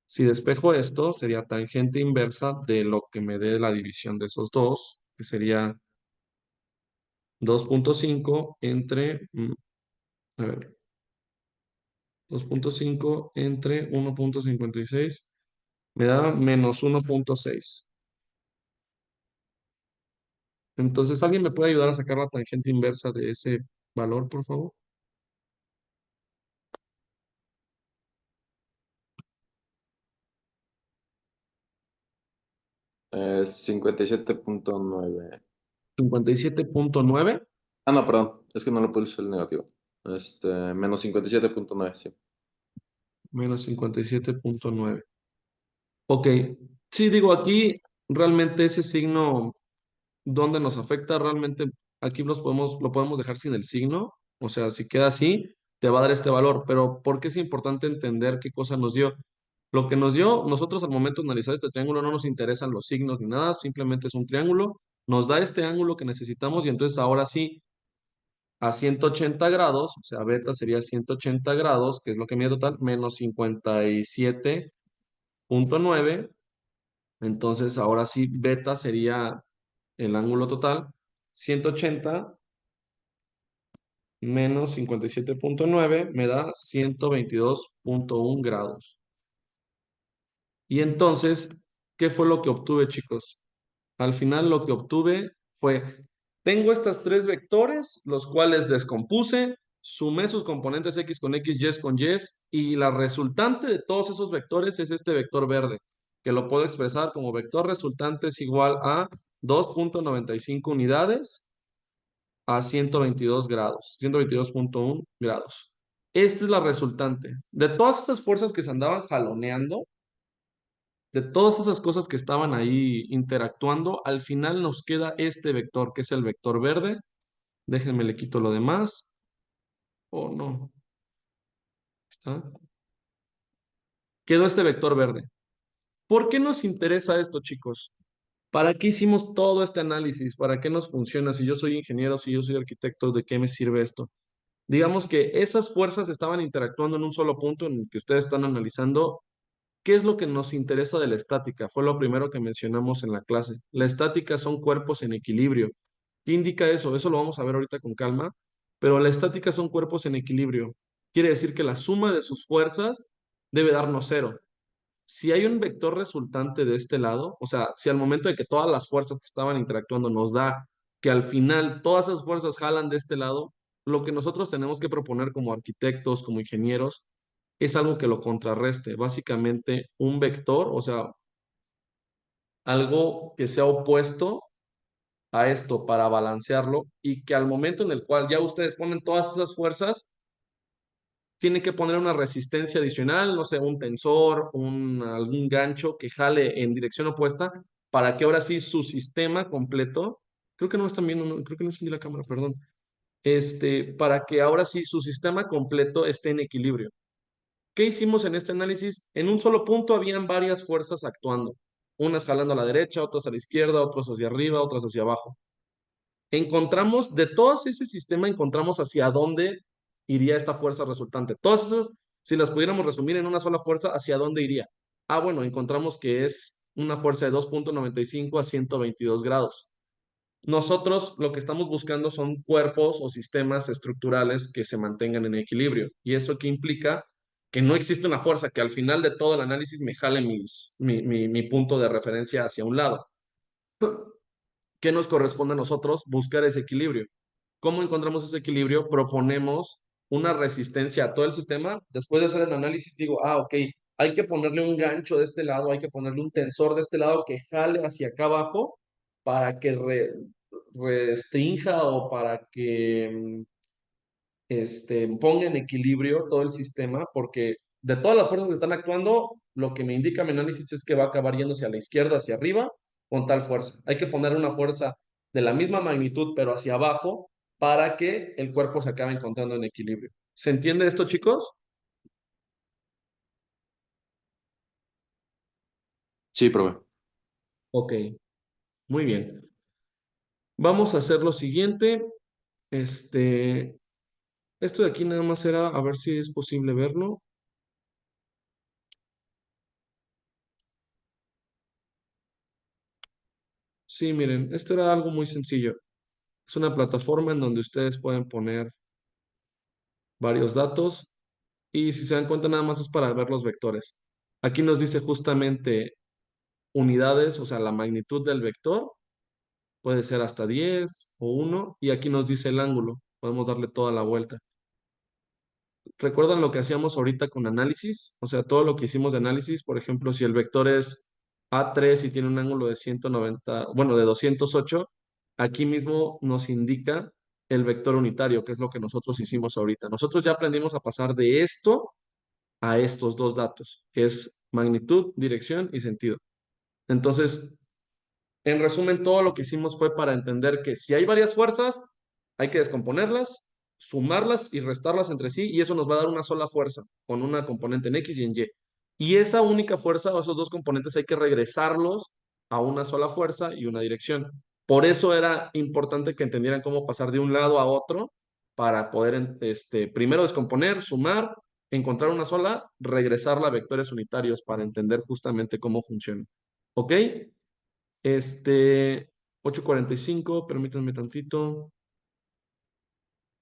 Si despejo esto, sería tangente inversa de lo que me dé la división de esos dos, que sería 2.5 entre, a ver, 2.5 entre 1.56, me da menos 1.6. Entonces, ¿alguien me puede ayudar a sacar la tangente inversa de ese valor, por favor? 57.9. 57.9 Ah, no, perdón. Es que no lo puse el negativo. Menos 57.9, sí. menos 57.9. Ok, sí, digo, aquí realmente ese signo, ¿dónde nos afecta? Realmente aquí lo podemos dejar sin el signo, o sea, si queda así, te va a dar este valor, pero ¿por qué es importante entender qué cosa nos dio? Lo que nos dio, nosotros al momento de analizar este triángulo no nos interesan los signos ni nada, simplemente es un triángulo, nos da este ángulo que necesitamos y entonces ahora sí, a 180 grados, o sea, beta sería 180 grados, que es lo que mide total, menos 57.9. Entonces, ahora sí, beta sería el ángulo total, 180 menos 57.9 me da 122.1 grados. Y entonces, ¿qué fue lo que obtuve, chicos? Al final lo que obtuve fue, tengo estas tres vectores, los cuales descompuse, sumé sus componentes x con x, y con y la resultante de todos esos vectores es este vector verde, que lo puedo expresar como vector resultante es igual a 2.95 unidades a 122 grados, 122.1 grados. Esta es la resultante. De todas esas fuerzas que se andaban jaloneando, de todas esas cosas que estaban ahí interactuando, al final nos queda este vector, que es el vector verde. Déjenme le quito lo demás. Oh, no. ¿Está? Quedó este vector verde. ¿Por qué nos interesa esto, chicos? ¿Para qué hicimos todo este análisis? ¿Para qué nos funciona? Si yo soy ingeniero, si yo soy arquitecto, ¿de qué me sirve esto? Digamos que esas fuerzas estaban interactuando en un solo punto en el que ustedes están analizando. ¿Qué es lo que nos interesa de la estática? Fue lo primero que mencionamos en la clase. La estática son cuerpos en equilibrio. ¿Qué indica eso? Eso lo vamos a ver ahorita con calma, pero la estática son cuerpos en equilibrio. Quiere decir que la suma de sus fuerzas debe darnos cero. Si hay un vector resultante de este lado, o sea, si al momento de que todas las fuerzas que estaban interactuando nos da que al final todas esas fuerzas jalan de este lado, lo que nosotros tenemos que proponer como arquitectos, como ingenieros, es algo que lo contrarreste. Básicamente un vector, o sea, algo que sea opuesto a esto para balancearlo y que al momento en el cual ya ustedes ponen todas esas fuerzas, tiene que poner una resistencia adicional, no sé, un tensor, algún gancho que jale en dirección opuesta para que ahora sí su sistema completo, creo que no están viendo, creo que no encendí la cámara, perdón, para que ahora sí su sistema completo esté en equilibrio. ¿Qué hicimos en este análisis? En un solo punto habían varias fuerzas actuando, unas jalando a la derecha, otras a la izquierda, otras hacia arriba, otras hacia abajo. Encontramos, de todo ese sistema, encontramos hacia dónde iría esta fuerza resultante. Todas esas, si las pudiéramos resumir en una sola fuerza, ¿hacia dónde iría? Ah, bueno, encontramos que es una fuerza de 2.95 a 122 grados. Nosotros lo que estamos buscando son cuerpos o sistemas estructurales que se mantengan en equilibrio. ¿Y eso qué implica? Que no existe una fuerza que al final de todo el análisis me jale mi punto de referencia hacia un lado. ¿Qué nos corresponde a nosotros? Buscar ese equilibrio. ¿Cómo encontramos ese equilibrio? Proponemos una resistencia a todo el sistema. Después de hacer el análisis, digo, ok, hay que ponerle un gancho de este lado, hay que ponerle un tensor de este lado que jale hacia acá abajo para que restrinja o para que ponga en equilibrio todo el sistema, porque de todas las fuerzas que están actuando, lo que me indica mi análisis es que va a acabar yéndose a la izquierda, hacia arriba, con tal fuerza. Hay que poner una fuerza de la misma magnitud, pero hacia abajo, para que el cuerpo se acabe encontrando en equilibrio. ¿Se entiende esto, chicos? Sí, profe. Ok, muy bien. Vamos a hacer lo siguiente. Este, esto de aquí nada más era a ver si es posible verlo. Sí, miren, esto era algo muy sencillo. Es una plataforma en donde ustedes pueden poner varios datos y si se dan cuenta nada más es para ver los vectores. Aquí nos dice justamente unidades, o sea, la magnitud del vector, puede ser hasta 10 o 1 y aquí nos dice el ángulo, podemos darle toda la vuelta. ¿Recuerdan lo que hacíamos ahorita con análisis? O sea, todo lo que hicimos de análisis, por ejemplo, si el vector es A3 y tiene un ángulo de 190, bueno, de 208, aquí mismo nos indica el vector unitario, que es lo que nosotros hicimos ahorita. Nosotros ya aprendimos a pasar de esto a estos dos datos, que es magnitud, dirección y sentido. Entonces, en resumen, todo lo que hicimos fue para entender que si hay varias fuerzas, hay que descomponerlas, sumarlas y restarlas entre sí, y eso nos va a dar una sola fuerza, con una componente en X y en Y. Y esa única fuerza o esos dos componentes hay que regresarlos a una sola fuerza y una dirección. Por eso era importante que entendieran cómo pasar de un lado a otro para poder primero descomponer, sumar, encontrar una sola, regresarla a vectores unitarios para entender justamente cómo funciona. ¿Ok? 8:45, permítanme tantito.